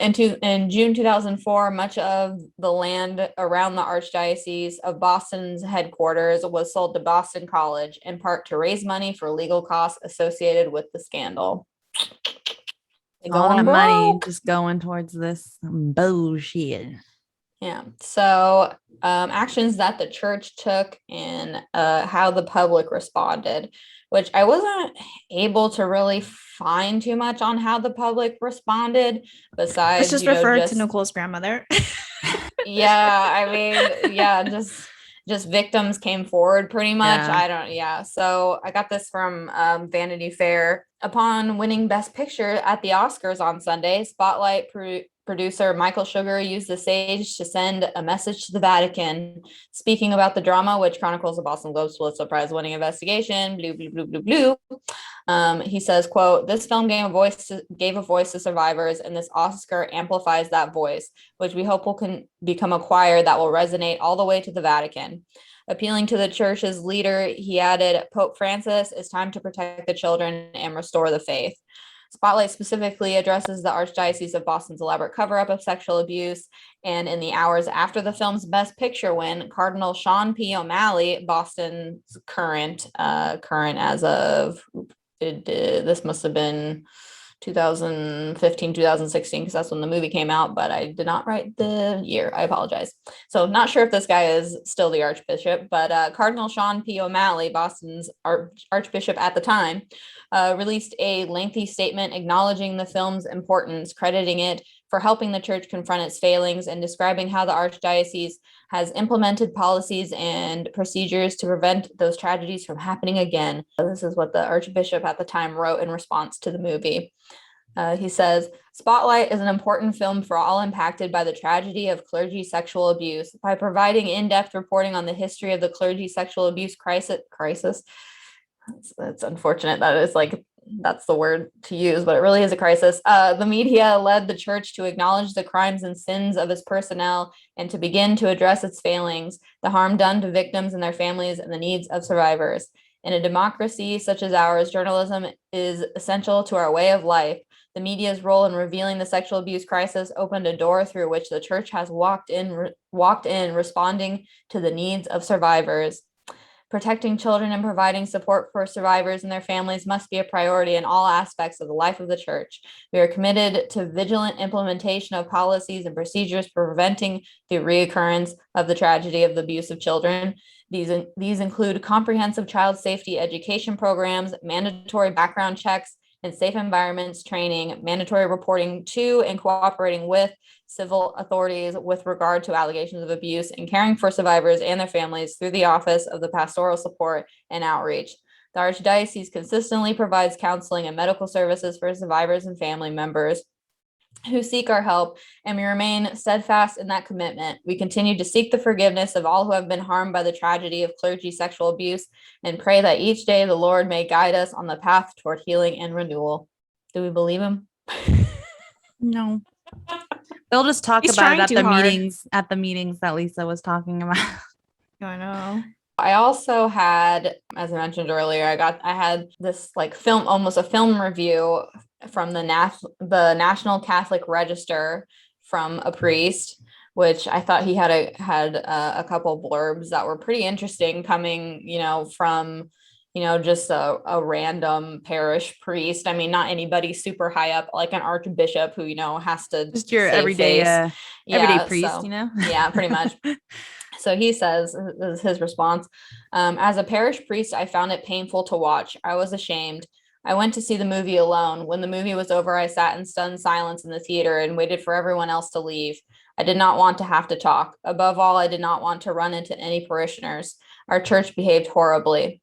In June 2004, much of the land around the Archdiocese of Boston's headquarters was sold to Boston College, in part to raise money for legal costs associated with the scandal. All the money just going towards this bullshit. Yeah. So actions that the church took and how the public responded, which I wasn't able to really find too much on how the public responded. Besides, let's just refer to Nicole's grandmother. Yeah, I mean, just victims came forward pretty much. So I got this from Vanity Fair. Upon winning Best Picture at the Oscars on Sunday, Spotlight producer Michael Sugar used the stage to send a message to the Vatican, speaking about the drama, which chronicles the Boston Globe's Pulitzer Prize-winning investigation. Blue, blue, blue, blue, blue. He says, quote, "This film gave a voice to survivors, and this Oscar amplifies that voice, which we hope will become a choir that will resonate all the way to the Vatican. Appealing to the church's leader, he added, Pope Francis, it's time to protect the children and restore the faith. Spotlight specifically addresses the Archdiocese of Boston's elaborate cover-up of sexual abuse. And in the hours after the film's Best Picture win, Cardinal Sean P. O'Malley, Boston's current as of, this must have been 2015, 2016, because that's when the movie came out, but I did not write the year. I apologize. So not sure if this guy is still the Archbishop, but Cardinal Sean P. O'Malley, Boston's Archbishop at the time, released a lengthy statement acknowledging the film's importance, crediting it for helping the church confront its failings and describing how the Archdiocese has implemented policies and procedures to prevent those tragedies from happening again. This is what the Archbishop at the time wrote in response to the movie. He says, Spotlight is an important film for all impacted by the tragedy of clergy sexual abuse. By providing in-depth reporting on the history of the clergy sexual abuse crisis, it's unfortunate that it's like that's the word to use, but it really is a crisis. The media led the church to acknowledge the crimes and sins of its personnel and to begin to address its failings, the harm done to victims and their families, and the needs of survivors. In a democracy such as ours, journalism is essential to our way of life. The media's role in revealing the sexual abuse crisis opened a door through which the church has walked in, responding to the needs of survivors. Protecting children and providing support for survivors and their families must be a priority in all aspects of the life of the church. We are committed to vigilant implementation of policies and procedures for preventing the reoccurrence of the tragedy of the abuse of children. These include comprehensive child safety education programs, mandatory background checks, and safe environments training, mandatory reporting to and cooperating with civil authorities with regard to allegations of abuse, and caring for survivors and their families through the Office of the Pastoral Support and Outreach. The Archdiocese consistently provides counseling and medical services for survivors and family members who seek our help, and we remain steadfast in that commitment. We continue to seek the forgiveness of all who have been harmed by the tragedy of clergy sexual abuse and pray that each day the Lord may guide us on the path toward healing and renewal. Do we believe him? No. They'll just talk He's about it trying at too the hard. meetings that Lisa was talking about. I know. I also had, as I mentioned earlier, I had this like film, almost a film review from the National Catholic Register from a priest, which I thought he had a couple blurbs that were pretty interesting, coming, from, just a random parish priest. I mean, not anybody super high up, like an archbishop who, has to Just your save everyday face. everyday priest, So, yeah, pretty much. So he says, this is his response, as a parish priest, I found it painful to watch. I was ashamed. I went to see the movie alone. When the movie was over, I sat in stunned silence in the theater and waited for everyone else to leave. I did not want to have to talk. Above all, I did not want to run into any parishioners. Our church behaved horribly.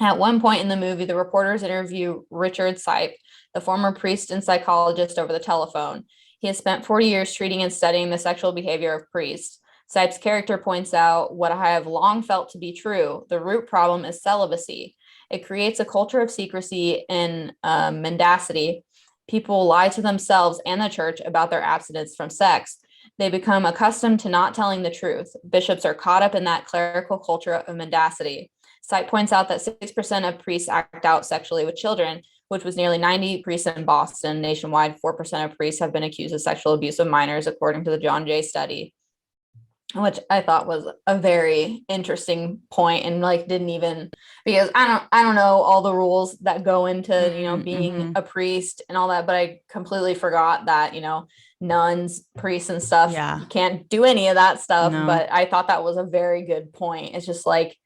At one point in the movie, the reporters interview Richard Sipe, the former priest and psychologist, over the telephone. He has spent 40 years treating and studying the sexual behavior of priests. Sipe's character points out what I have long felt to be true. The root problem is celibacy. It creates a culture of secrecy and mendacity. People lie to themselves and the church about their abstinence from sex. They become accustomed to not telling the truth. Bishops are caught up in that clerical culture of mendacity. Sipe points out that 6% of priests act out sexually with children, which was nearly 90 priests in Boston. Nationwide, 4% of priests have been accused of sexual abuse of minors, according to the John Jay study, which I thought was a very interesting point, and like didn't even, because I don't know all the rules that go into, being a priest and all that, but I completely forgot that, nuns, priests and stuff, Yeah. you can't do any of that stuff. No. But I thought that was a very good point. It's just like,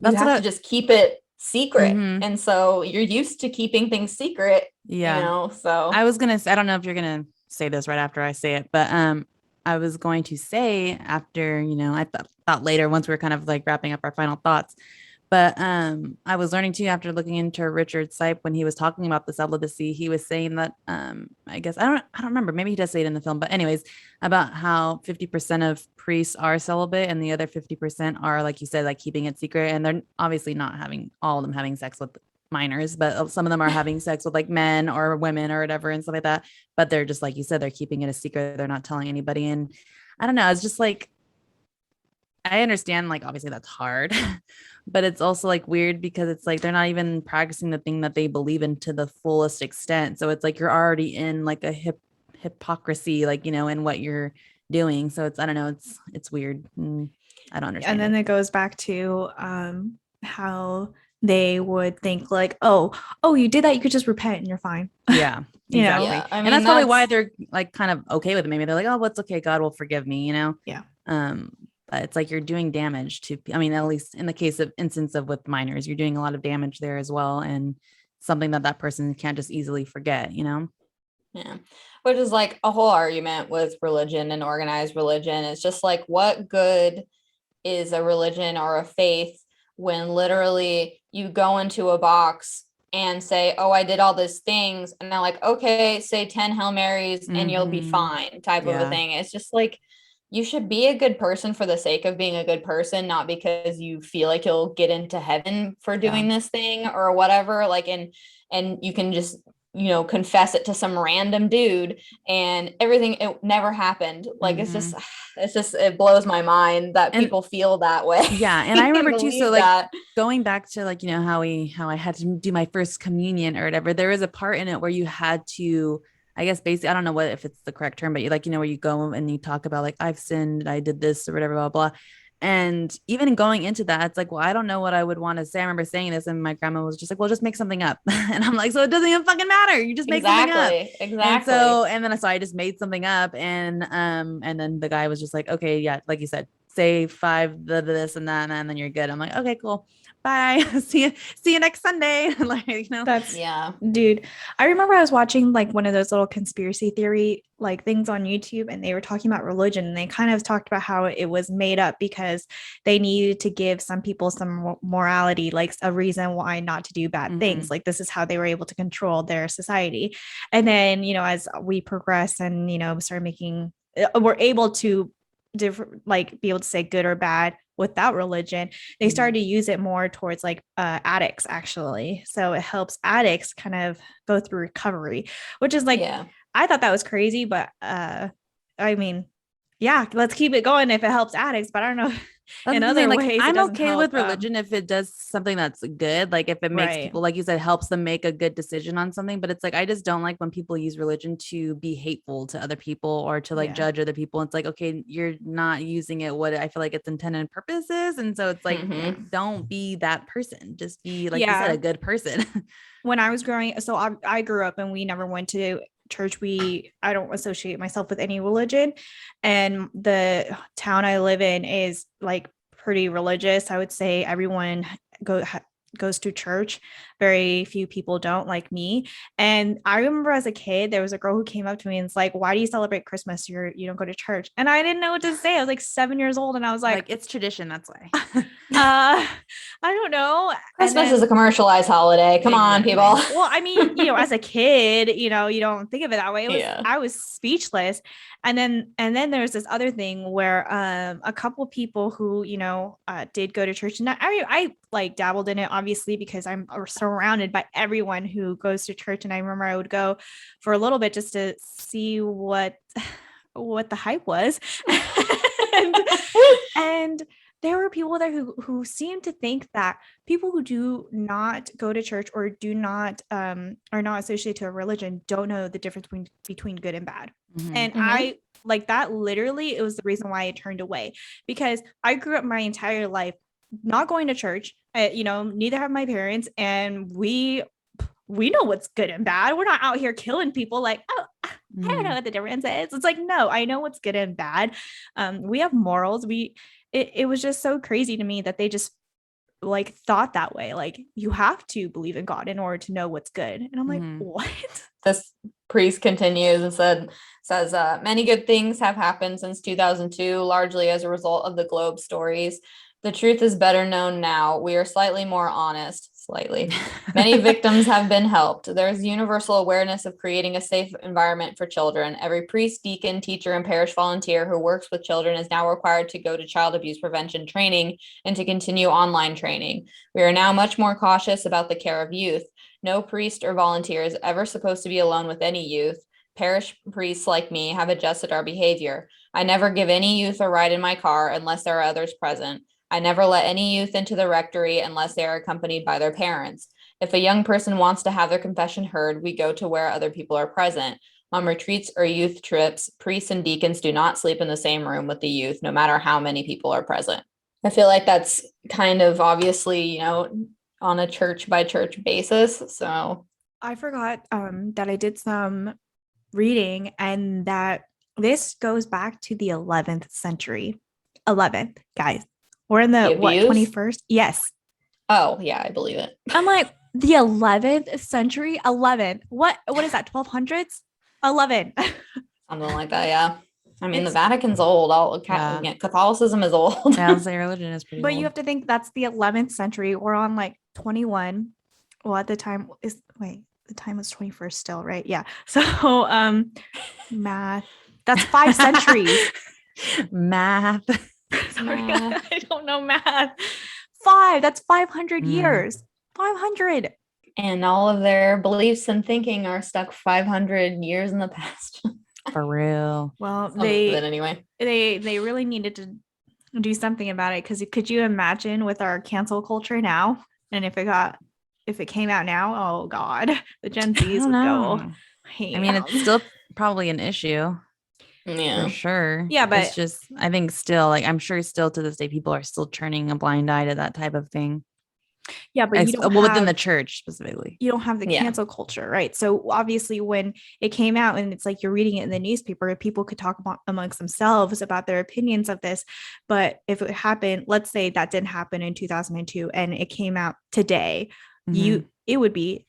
you That's have to just keep it secret. And so you're used to keeping things secret. Yeah. So I was going to say, I don't know if you're going to say this right after I say it, but I was going to say after, I thought later, once we were kind of like wrapping up our final thoughts, but I was learning too, after looking into Richard Sipe, when he was talking about the celibacy, he was saying that I guess I don't remember, maybe he does say it in the film, but anyways, about how 50% of priests are celibate and the other 50% are, like you said, like keeping it secret, and they're obviously not having all of them having sex with minors, but some of them are having sex with like men or women or whatever and stuff like that, but they're just, like you said, they're keeping it a secret, they're not telling anybody. And I don't know, it's just like, I understand, like, obviously that's hard, but it's also like weird because it's like they're not even practicing the thing that they believe in to the fullest extent. So it's like you're already in like a hypocrisy, like, in what you're doing. So I don't know, it's weird. I don't And understand then it. it goes back to how they would think like, oh, you did that, you could just repent and you're fine. Yeah, You know? exactly. Yeah, I And mean that's probably why that's they're like kind of okay with it. Maybe they're like, oh, what's okay? God will forgive me. Yeah. Um, but it's like you're doing damage to, I mean, at least in the case of instance of with minors, you're doing a lot of damage there as well. And something that person can't just easily forget. yeah, which is like a whole argument with religion and organized religion. It's just like, what good is a religion or a faith when literally you go into a box and say, oh, I did all these things, and they're like, okay, say 10 Hail Marys and you'll be Mm-hmm. fine, type of a Yeah. thing. It's just like, you should be a good person for the sake of being a good person, not because you feel like you'll get into heaven for Yeah. doing this thing or whatever. Like, and you can just, confess it to some random dude and everything, it never happened. Like, Mm-hmm. it blows my mind that And people feel that way yeah, and I and remember too, so believe like that. going back to like, how I had to do my first communion or whatever, there was a part in it where you had to, I guess basically, I don't know what if it's the correct term, but you like, where you go and you talk about like I've sinned, I did this or whatever, blah, blah. And even going into that, it's like, well, I don't know what I would want to say. I remember saying this, and my grandma was just like, well, just make something up. And I'm like, so it doesn't even fucking matter. You just make something up. Exactly. And Exactly. so, I just made something up, and then the guy was just like, okay, yeah, like you said, say five this and that, and then you're good. I'm like, okay, cool, bye. See you next Sunday. Like. That's Yeah. dude. I remember I was watching like one of those little conspiracy theory like things on YouTube, and they were talking about religion, and they kind of talked about how it was made up because they needed to give some people some morality, like a reason why not to do bad Mm-hmm. things. Like this is how they were able to control their society. And then, as we progress and, start making we're able to different like be able to say good or bad without religion, they Mm-hmm. started to use it more towards like addicts actually, so it helps addicts kind of go through recovery, which is like, Yeah. I thought that was crazy, but I mean, yeah, let's keep it going if it helps addicts, but I don't know. That's In the thing. other Like, ways it I'm doesn't okay with help. religion if it does something that's good. Like, if it makes Right. people, like you said, helps them make a good decision on something. But it's like, I just don't like when people use religion to be hateful to other people or to like Yeah. judge other people. It's like, okay, you're not using it what I feel like its intended purpose is. And so it's like, Mm-hmm. don't be that person. Just be, like you said, Yeah. a good person. When I was growing, so I grew up and we never went to church. I don't associate myself with any religion, and the town I live in is like pretty religious. I would say everyone goes to church. Very few people don't, like me. And I remember as a kid, there was a girl who came up to me and was like, "Why do you celebrate Christmas? You don't go to church." And I didn't know what to say. I was like 7 years old, and I was like, Like, it's tradition. That's why. I don't know. And Christmas is then a commercialized holiday. Come on, Exactly. people. well, I mean, as a kid, you don't think of it that way. Yeah. I was speechless. And then there's this other thing where a couple people who, did go to church, and I like dabbled in it obviously because I'm surrounded by everyone who goes to church, and I remember I would go for a little bit just to see what the hype was. and, and there were people there who seemed to think that people who do not go to church or do not are not associated to a religion don't know the difference between good and bad. Mhm. And Mhm. I like that, literally it was the reason why I turned away, because I grew up my entire life not going to church. Neither have my parents, and we know what's good and bad. We're not out here killing people like, oh, I don't know Mhm. what the difference is. It's like, no, I know what's good and bad. We have morals. It was just so crazy to me that they just like thought that way. Like, you have to believe in God in order to know what's good. And I'm like, Mhm. what? This priest continues and says many good things have happened since 2002, largely as a result of the Globe stories. The truth is better known now. We are slightly more honest. Slightly. Many victims have been helped. There's universal awareness of creating a safe environment for children. Every priest, deacon, teacher, and parish volunteer who works with children is now required to go to child abuse prevention training and to continue online training. We are now much more cautious about the care of youth. No priest or volunteer is ever supposed to be alone with any youth. Parish priests like me have adjusted our behavior. I never give any youth a ride in my car unless there are others present. I never let any youth into the rectory unless they are accompanied by their parents. If a young person wants to have their confession heard, we go to where other people are present. On retreats or youth trips, priests and deacons do not sleep in the same room with the youth, no matter how many people are present. I feel like that's kind of obviously, on a church by church basis. So I forgot that I did some reading and that this goes back to the 11th century. 11th, guys. We're in the what, 21st? Yes. Oh, yeah, I believe it. I'm like, the 11th century? 11th. What is that? 1200s? 11. Something like that, yeah. I mean, the Vatican's old. Catholicism is old. Yeah, I'll say religion is pretty But old. you have to think that's the 11th century. We're on like 21. Well, at the time the time was 21st still, right? Yeah. So math. That's 5 centuries. Math. Sorry, I don't know math. 5. That's 500 years. 500. And all of their beliefs and thinking are stuck 500 years in the past. For real. Well, anyway. They really needed to do something about it, because could you imagine with our cancel culture now, and if it came out now, oh god, the Gen Zs would go. I mean, it's still probably an issue. Yeah, for sure. Yeah, but it's just, I think still, like, I'm sure still to this day, people are still turning a blind eye to that type of thing. Yeah, but you don't within the church specifically. You don't have the cancel culture, right? So obviously when it came out and it's like you're reading it in the newspaper, people could talk about amongst themselves about their opinions of this. But if it happened, let's say that didn't happen in 2002 and it came out today, it would be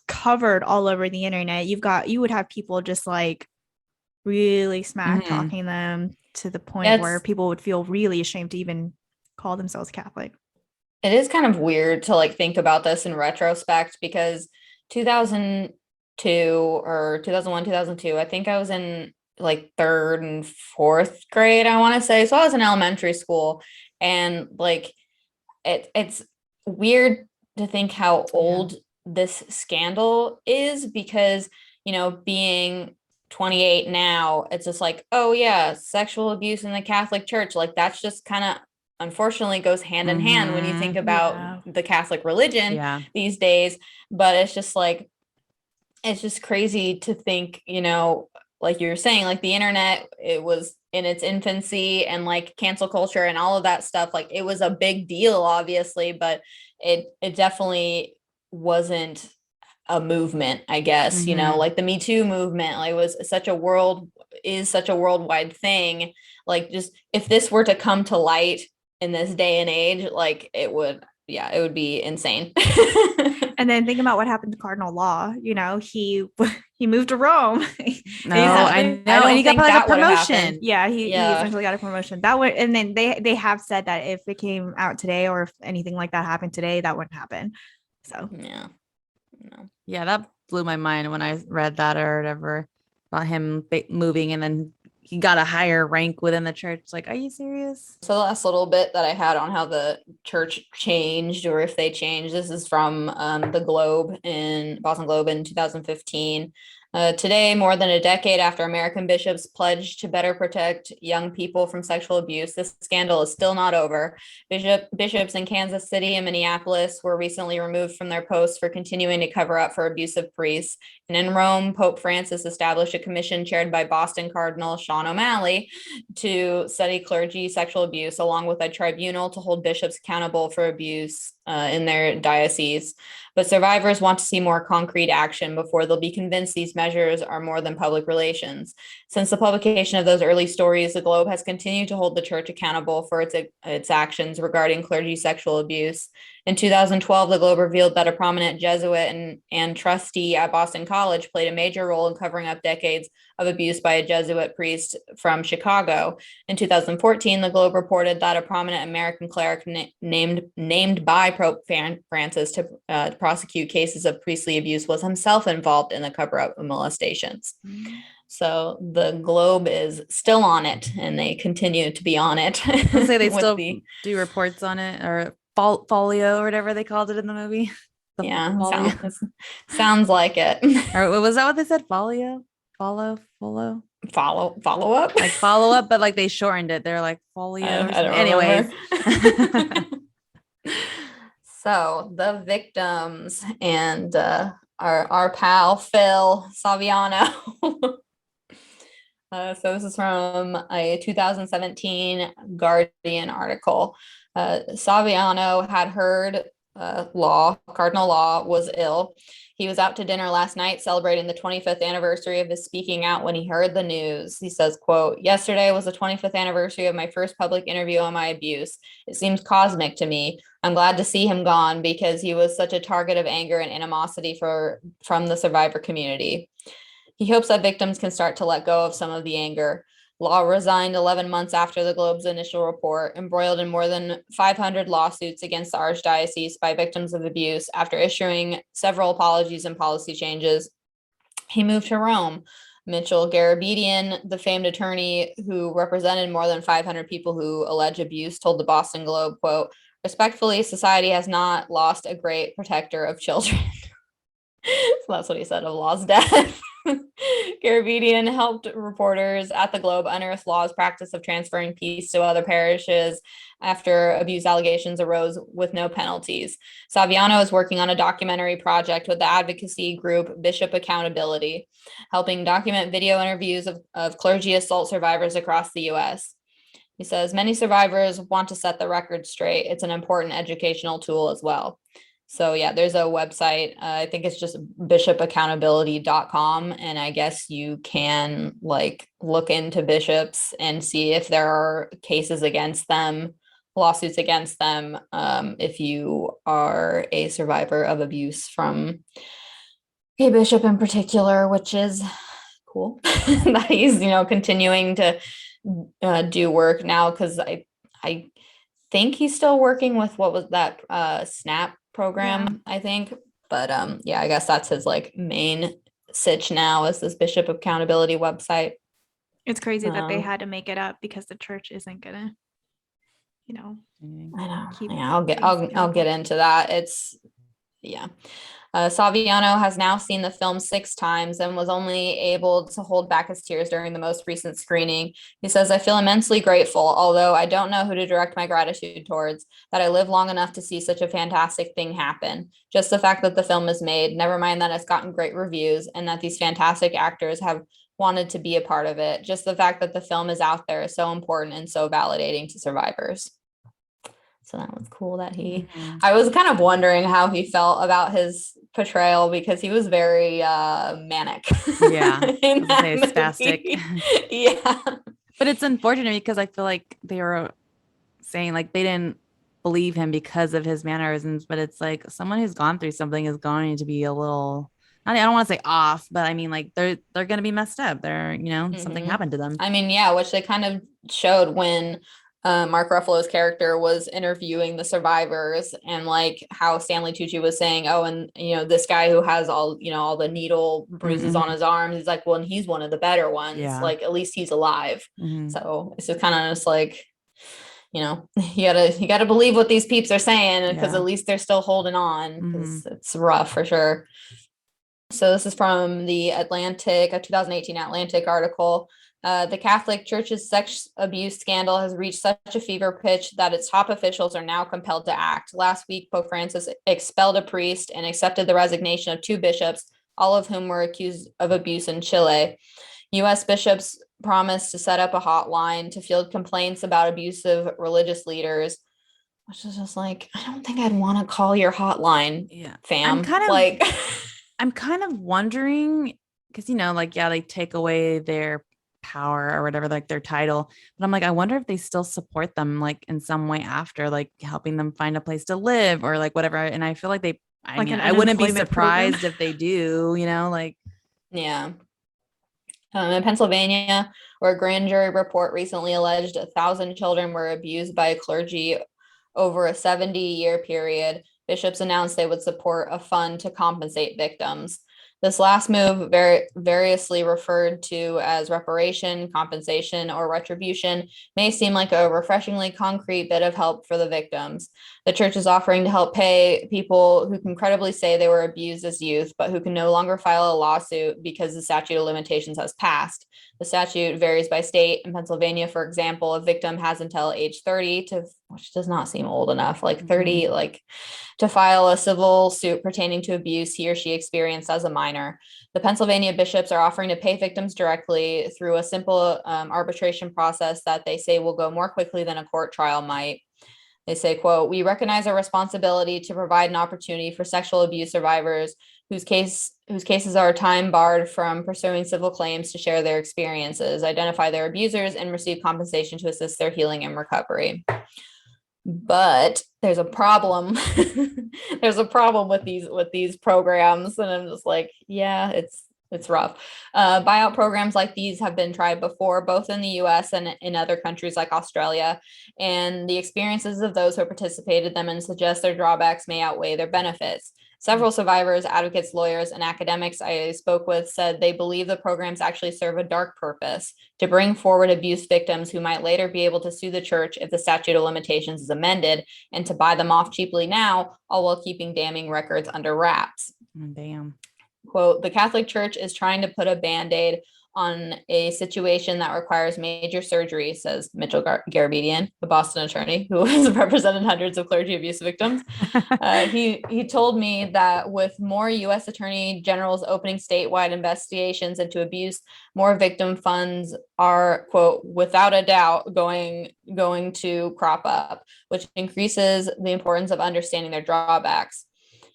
covered all over the internet. You would have people just like really smack talking them to the point where people would feel really ashamed to even call themselves Catholic. It is kind of weird to like think about this in retrospect, because 2002 or 2001, 2002, I think I was in like 3rd and 4th grade, I want to say. So I was in elementary school, and like it's weird to think how old this scandal is, because, being 28 now, it's just like, oh yeah, sexual abuse in the Catholic Church. Like that's just kind of unfortunately goes hand in hand when you think about the Catholic religion these days. But it's just like, it's just crazy to think, like you were saying, like the internet, it was in its infancy, and like cancel culture and all of that stuff, like it was a big deal, obviously, but it definitely wasn't a movement, I guess, like the Me Too movement, like was such a worldwide thing. Like just if this were to come to light in this day and age, like it would be insane. And then think about what happened to Cardinal Law. He moved to Rome. I know, and he got like a promotion. Yeah, he essentially got a promotion. That would, and then they have said that if it came out today or if anything like that happened today, that wouldn't happen. So yeah, that blew my mind when I read that or whatever about him moving, and then he got a higher rank within the church. Like, are you serious? So the last little bit that I had on how the church changed, or if they changed, this is from the Boston Globe in 2015. Today, more than a decade after American bishops pledged to better protect young people from sexual abuse, this scandal is still not over. Bishops in Kansas City and Minneapolis were recently removed from their posts for continuing to cover up for abusive priests. And in Rome, Pope Francis established a commission chaired by Boston Cardinal Sean O'Malley to study clergy sexual abuse, along with a tribunal to hold bishops accountable for abuse in their diocese. But survivors want to see more concrete action before they'll be convinced these measures are more than public relations. Since the publication of those early stories, the Globe has continued to hold the church accountable for its actions regarding clergy sexual abuse. In 2012, the Globe revealed that a prominent Jesuit and trustee at Boston College played a major role in covering up decades of abuse by a Jesuit priest from Chicago. In 2014, the Globe reported that a prominent American cleric named by Pope Francis to prosecute cases of priestly abuse was himself involved in the cover-up of molestations. So the Globe is still on it, and they continue to be on it. I'll say they still do reports on it, or folio or whatever they called it in the movie. Sounds like it. Or was that what they said? Folio? follow Follow up. like follow up, but like they shortened it. They're like folio or I something. don't Anyways. remember. So the victims and our pal Phil Saviano. So this is from a 2017 Guardian article. Saviano had heard Cardinal Law was ill. He was out to dinner last night celebrating the 25th anniversary of his speaking out when he heard the news. He says, quote, "Yesterday was the 25th anniversary of my first public interview on my abuse. It seems cosmic to me. I'm glad to see him gone because he was such a target of anger and animosity from the survivor community. He hopes that victims can start to let go of some of the anger. Law resigned 11 months after the Globe's initial report, embroiled in more than 500 lawsuits against the Archdiocese by victims of abuse. After issuing several apologies and policy changes, he moved to Rome. Mitchell Garabedian, the famed attorney who represented more than 500 people who allege abuse, told the Boston Globe, quote, respectfully, society has not lost a great protector of children." So that's what he said of Law's death. Garabedian helped reporters at the Globe unearth Law's practice of transferring peace to other parishes after abuse allegations arose with no penalties. Saviano is working on a documentary project with the advocacy group Bishop Accountability, helping document video interviews of clergy assault survivors across the U.S. He says, many survivors want to set the record straight. It's an important educational tool as well. So yeah, there's a website. I think it's just bishopaccountability.com. And I guess you can like look into bishops and see if there are cases against them, lawsuits against them, if you are a survivor of abuse from a bishop in particular, which is cool that he's, continuing to do work now, because I think he's still working with what was that SNAP program, I think. But yeah, I guess that's his like main sitch now, is this Bishop Accountability website. It's crazy that they had to make it up because the church isn't gonna, I know. keep Yeah, I'll get into that. It's yeah. Saviano has now seen the film 6 times and was only able to hold back his tears during the most recent screening. He says, I feel immensely grateful, although I don't know who to direct my gratitude towards, that I lived long enough to see such a fantastic thing happen. Just the fact that the film is made, never mind that it's gotten great reviews and that these fantastic actors have wanted to be a part of it. Just the fact that the film is out there is so important and so validating to survivors. So that was cool that I was kind of wondering how he felt about his portrayal, because he was very manic. Yeah. Spastic. Yeah. But it's unfortunate because I feel like they were saying like they didn't believe him because of his mannerisms, but it's like someone who's gone through something is going to be a little, I don't want to say off, but I mean like they're going to be messed up. They're, something happened to them. I mean, yeah, which they kind of showed when Mark Ruffalo's character was interviewing the survivors, and like how Stanley Tucci was saying, oh, and this guy who has all the needle bruises on his arms, he's like, well, and he's one of the better ones. Yeah. Like at least he's alive. So it's just kind of just like, you gotta believe what these peeps are saying, because at least they're still holding on, because it's rough for sure. So this is from the Atlantic, a 2018 Atlantic article. The Catholic Church's sex abuse scandal has reached such a fever pitch that its top officials are now compelled to act. Last week, Pope Francis expelled a priest and accepted the resignation of 2 bishops, all of whom were accused of abuse in Chile. U.S. bishops promised to set up a hotline to field complaints about abusive religious leaders, which is just like, I don't think I'd want to call your hotline, fam. I'm kind of wondering, because, they take away their power or whatever, like their title. But I'm like, I wonder if they still support them, like in some way after, like helping them find a place to live or like whatever. And I feel like I wouldn't be surprised if they do, like. Yeah. In Pennsylvania, where a grand jury report recently alleged 1,000 children were abused by clergy over a 70-year period, bishops announced they would support a fund to compensate victims. This last move, variously referred to as reparation, compensation, or retribution, may seem like a refreshingly concrete bit of help for the victims. The church is offering to help pay people who can credibly say they were abused as youth, but who can no longer file a lawsuit because the statute of limitations has passed. The statute varies by state. In Pennsylvania, for example, a victim has until age 30 to, which does not seem old enough, like 30, like to file a civil suit pertaining to abuse he or she experienced as a minor. The Pennsylvania bishops are offering to pay victims directly through a simple arbitration process that they say will go more quickly than a court trial might. They say, quote, "We recognize our responsibility to provide an opportunity for sexual abuse survivors whose cases are time barred from pursuing civil claims to share their experiences, identify their abusers, and receive compensation to assist their healing and recovery." But there's a problem. There's a problem with these programs, and I'm just like, yeah, it's rough. Buyout programs like these have been tried before, both in the US and in other countries like Australia. And the experiences of those who participated in them and suggest their drawbacks may outweigh their benefits. Several survivors, advocates, lawyers, and academics I spoke with said they believe the programs actually serve a dark purpose to bring forward abuse victims who might later be able to sue the church if the statute of limitations is amended, and to buy them off cheaply now, all while keeping damning records under wraps. Damn. Quote, "The Catholic Church is trying to put a Band-Aid on a situation that requires major surgery," says Mitchell Garabedian, a Boston attorney who has represented hundreds of clergy abuse victims. He told me that with more U.S. attorney generals opening statewide investigations into abuse, more victim funds are, quote, "without a doubt going to crop up, which increases the importance of understanding their drawbacks."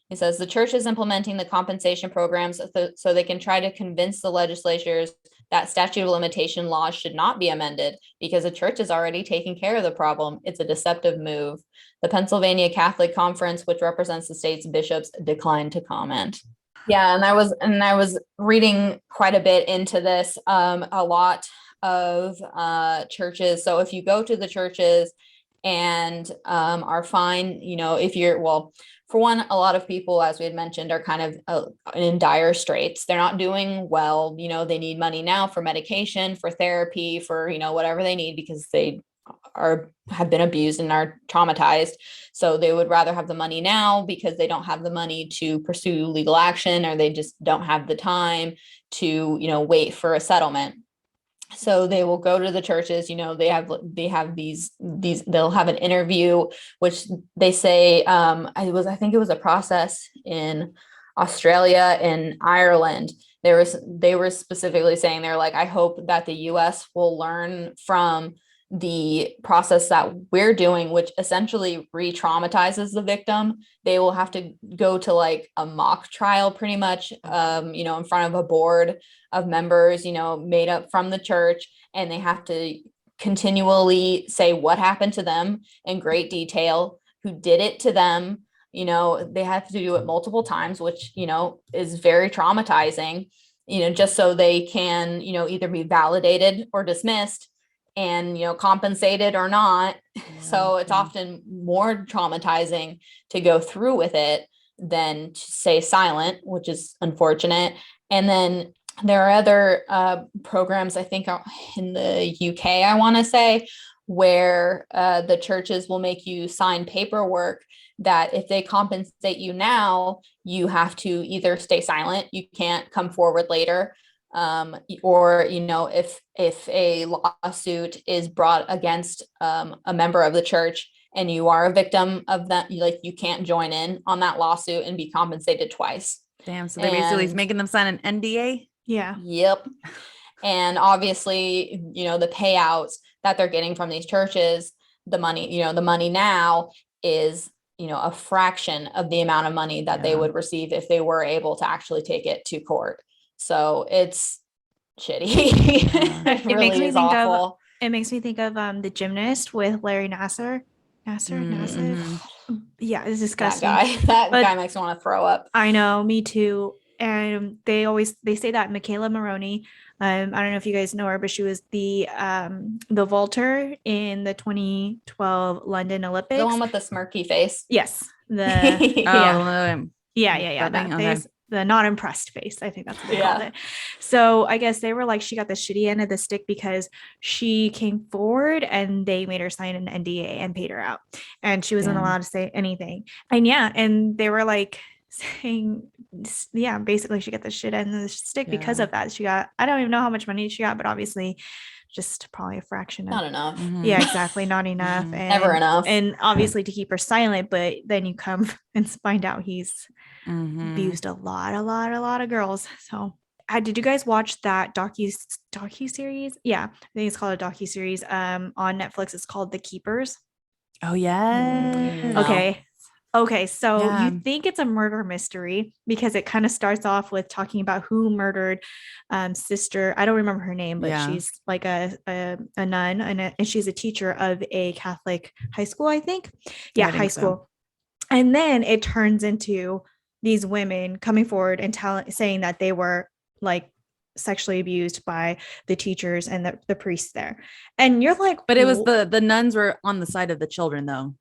He says the church is implementing the compensation programs so they can try to convince the legislatures that statute of limitation laws should not be amended because the church is already taking care of the problem. It's a deceptive move. The Pennsylvania Catholic Conference, which represents the state's bishops, declined to comment. Yeah, and I was reading quite a bit into this. A lot of churches. So if you go to the churches and are fine, if you're, well, for one, a lot of people, as we had mentioned, are kind of in dire straits. They're not doing well. They need money now for medication, for therapy, for, whatever they need because they have been abused and are traumatized. So they would rather have the money now because they don't have the money to pursue legal action, or they just don't have the time to, wait for a settlement. So they will go to the churches, they have these, they'll have an interview, which they say, I think it was a process in Australia and Ireland. They were specifically saying, they're like, I hope that the US will learn from the process that we're doing, which essentially re-traumatizes the victim. They will have to go to like a mock trial pretty much, in front of a board of members, made up from the church, and they have to continually say what happened to them in great detail, who did it to them. They have to do it multiple times, which, is very traumatizing, just so they can, either be validated or dismissed and, compensated or not. Yeah. So it's often more traumatizing to go through with it than to stay silent, which is unfortunate. And then there are other programs, I think in the UK, I want to say, where the churches will make you sign paperwork that if they compensate you now, you have to either stay silent, you can't come forward later, or if a lawsuit is brought against a member of the church and you are a victim of that, like you can't join in on that lawsuit and be compensated twice. Damn. So they're basically making them sign an NDA. Yeah. Yep. And obviously, the payouts that they're getting from these churches, the money now is, a fraction of the amount of money that they would receive if they were able to actually take it to court. So it's shitty. It really makes me is think awful. It makes me think of the gymnast with Larry Nassar. Nassar. Yeah, it's disgusting. That guy makes me want to throw up. I know, me too. And they say that Michaela Maroney, I don't know if you guys know her, but she was the vaulter in the 2012 London Olympics. The one with the smirky face. Yes. Yeah. the not impressed face. I think that's what they Yeah. called it. So I guess they were like, she got the shitty end of the stick because she came forward and they made her sign an NDA and paid her out. And she wasn't Damn. allowed to say anything. And yeah, and they were like saying, yeah, basically she got the shit end of the stick because Yeah. of that. She got, I don't even know how much money she got, but obviously just probably a fraction of Not enough. Mhm. yeah, exactly. Not enough. Mhm. And Never enough. And obviously to keep her silent, but then you come and find out he's Mhm. abused a lot of girls. So did you guys watch that docu series? Yeah, I think it's called a docu series on Netflix. It's called The Keepers. Oh yeah. No. Okay, so Yeah. you think it's a murder mystery because it kind of starts off with talking about who murdered sister. I don't remember her name, but Yeah. she's like a nun and she's a teacher of a Catholic high school, I think. Yeah, I think high so. school. And then it turns into these women coming forward and saying that they were like sexually abused by the teachers and the priests there. And you're like, But it was the nuns were on the side of the children though.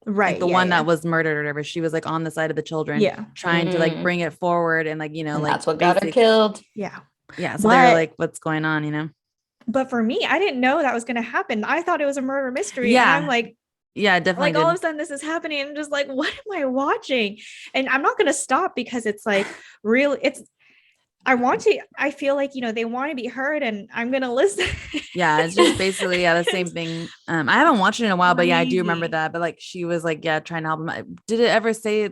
right. Like the one that was murdered or whatever. She was like on the side of the children, yeah, trying to like bring it forward and like, you know, And like that's what got her killed. yeah. Yeah. So they were like, what's going on, you know? But for me, I didn't know that was going to happen. I thought it was a murder mystery. Yeah. And I'm like, yeah, definitely. Like all of a sudden this is happening. And I'm just like, what am I watching? And I'm not going to stop because it's like real. I feel like, you know, they want to be heard and I'm going to listen. Yeah. It's just basically, the same thing. I haven't watched it in a while, but yeah, I do remember Crazy. that. But like, she was like, yeah, trying to help him. Did it ever say,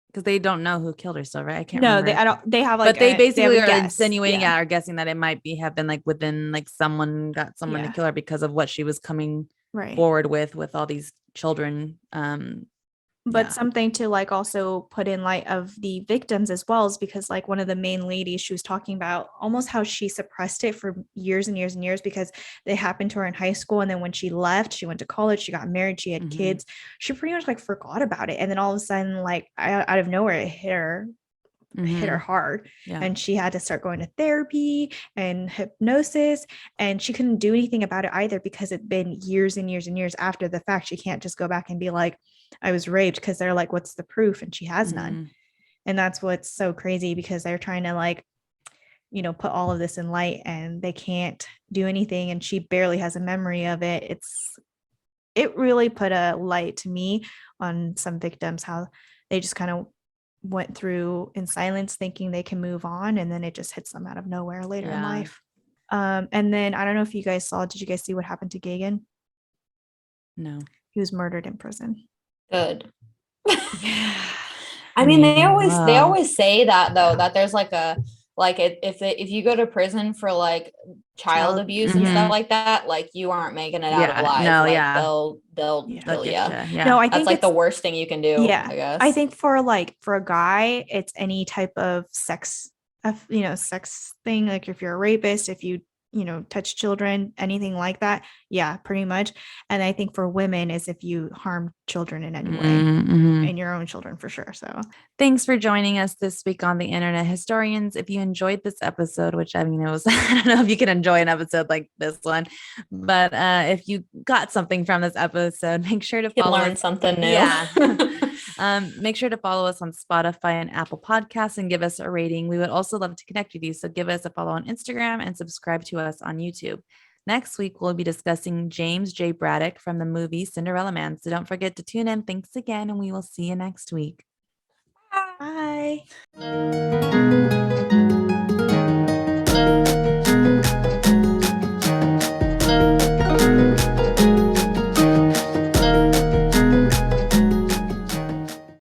because they don't know who killed her still, right? I can't remember. They have like, but they basically are guess. insinuating or guessing that it might have been like within like someone got someone to kill her because of what she was coming forward with all these children. But something to like also put in light of the victims as well is because like one of the main ladies, she was talking about almost how she suppressed it for years and years and years because they happened to her in high school. And then when she left, she went to college, she got married, she had kids. She pretty much like forgot about it. And then all of a sudden, like out of nowhere, it hit her hard. And she had to start going to therapy and hypnosis, and she couldn't do anything about it either because it'd been years and years and years after the fact. She can't just go back and be like, I was raped, because they're like, what's the proof? And she has none. And that's what's so crazy, because they're trying to like, you know, put all of this in light and they can't do anything, and she barely has a memory of it. It really put a light to me on some victims, how they just kind of went through in silence thinking they can move on, and then it just hits them out of nowhere later in life. And then I don't know if you guys did you guys see what happened to Gagan? No. He was murdered in prison. Good. Yeah. I mean, they always say that though, that there's like a if you go to prison for like child abuse and stuff like that, like you aren't making it out alive. No, they'll kill you. Yeah. No, I think that's like the worst thing you can do. Yeah, I guess. I think for a guy, it's any type of sex thing. Like if you're a rapist, if you touch children, anything like that. Yeah, pretty much. And I think for women is if you harm children in any way, and your own children for sure. So thanks for joining us this week on the Internet Historians. If you enjoyed this episode, which I mean, it was, I don't know if you can enjoy an episode like this one, but if you got something from this episode, make sure to learn something new. Yeah. Make sure to follow us on Spotify and Apple Podcasts and give us a rating. We would also love to connect with you. So give us a follow on Instagram and subscribe to us on YouTube. Next week, we'll be discussing James J. Braddock from the movie Cinderella Man. So don't forget to tune in. Thanks again, and we will see you next week. bye.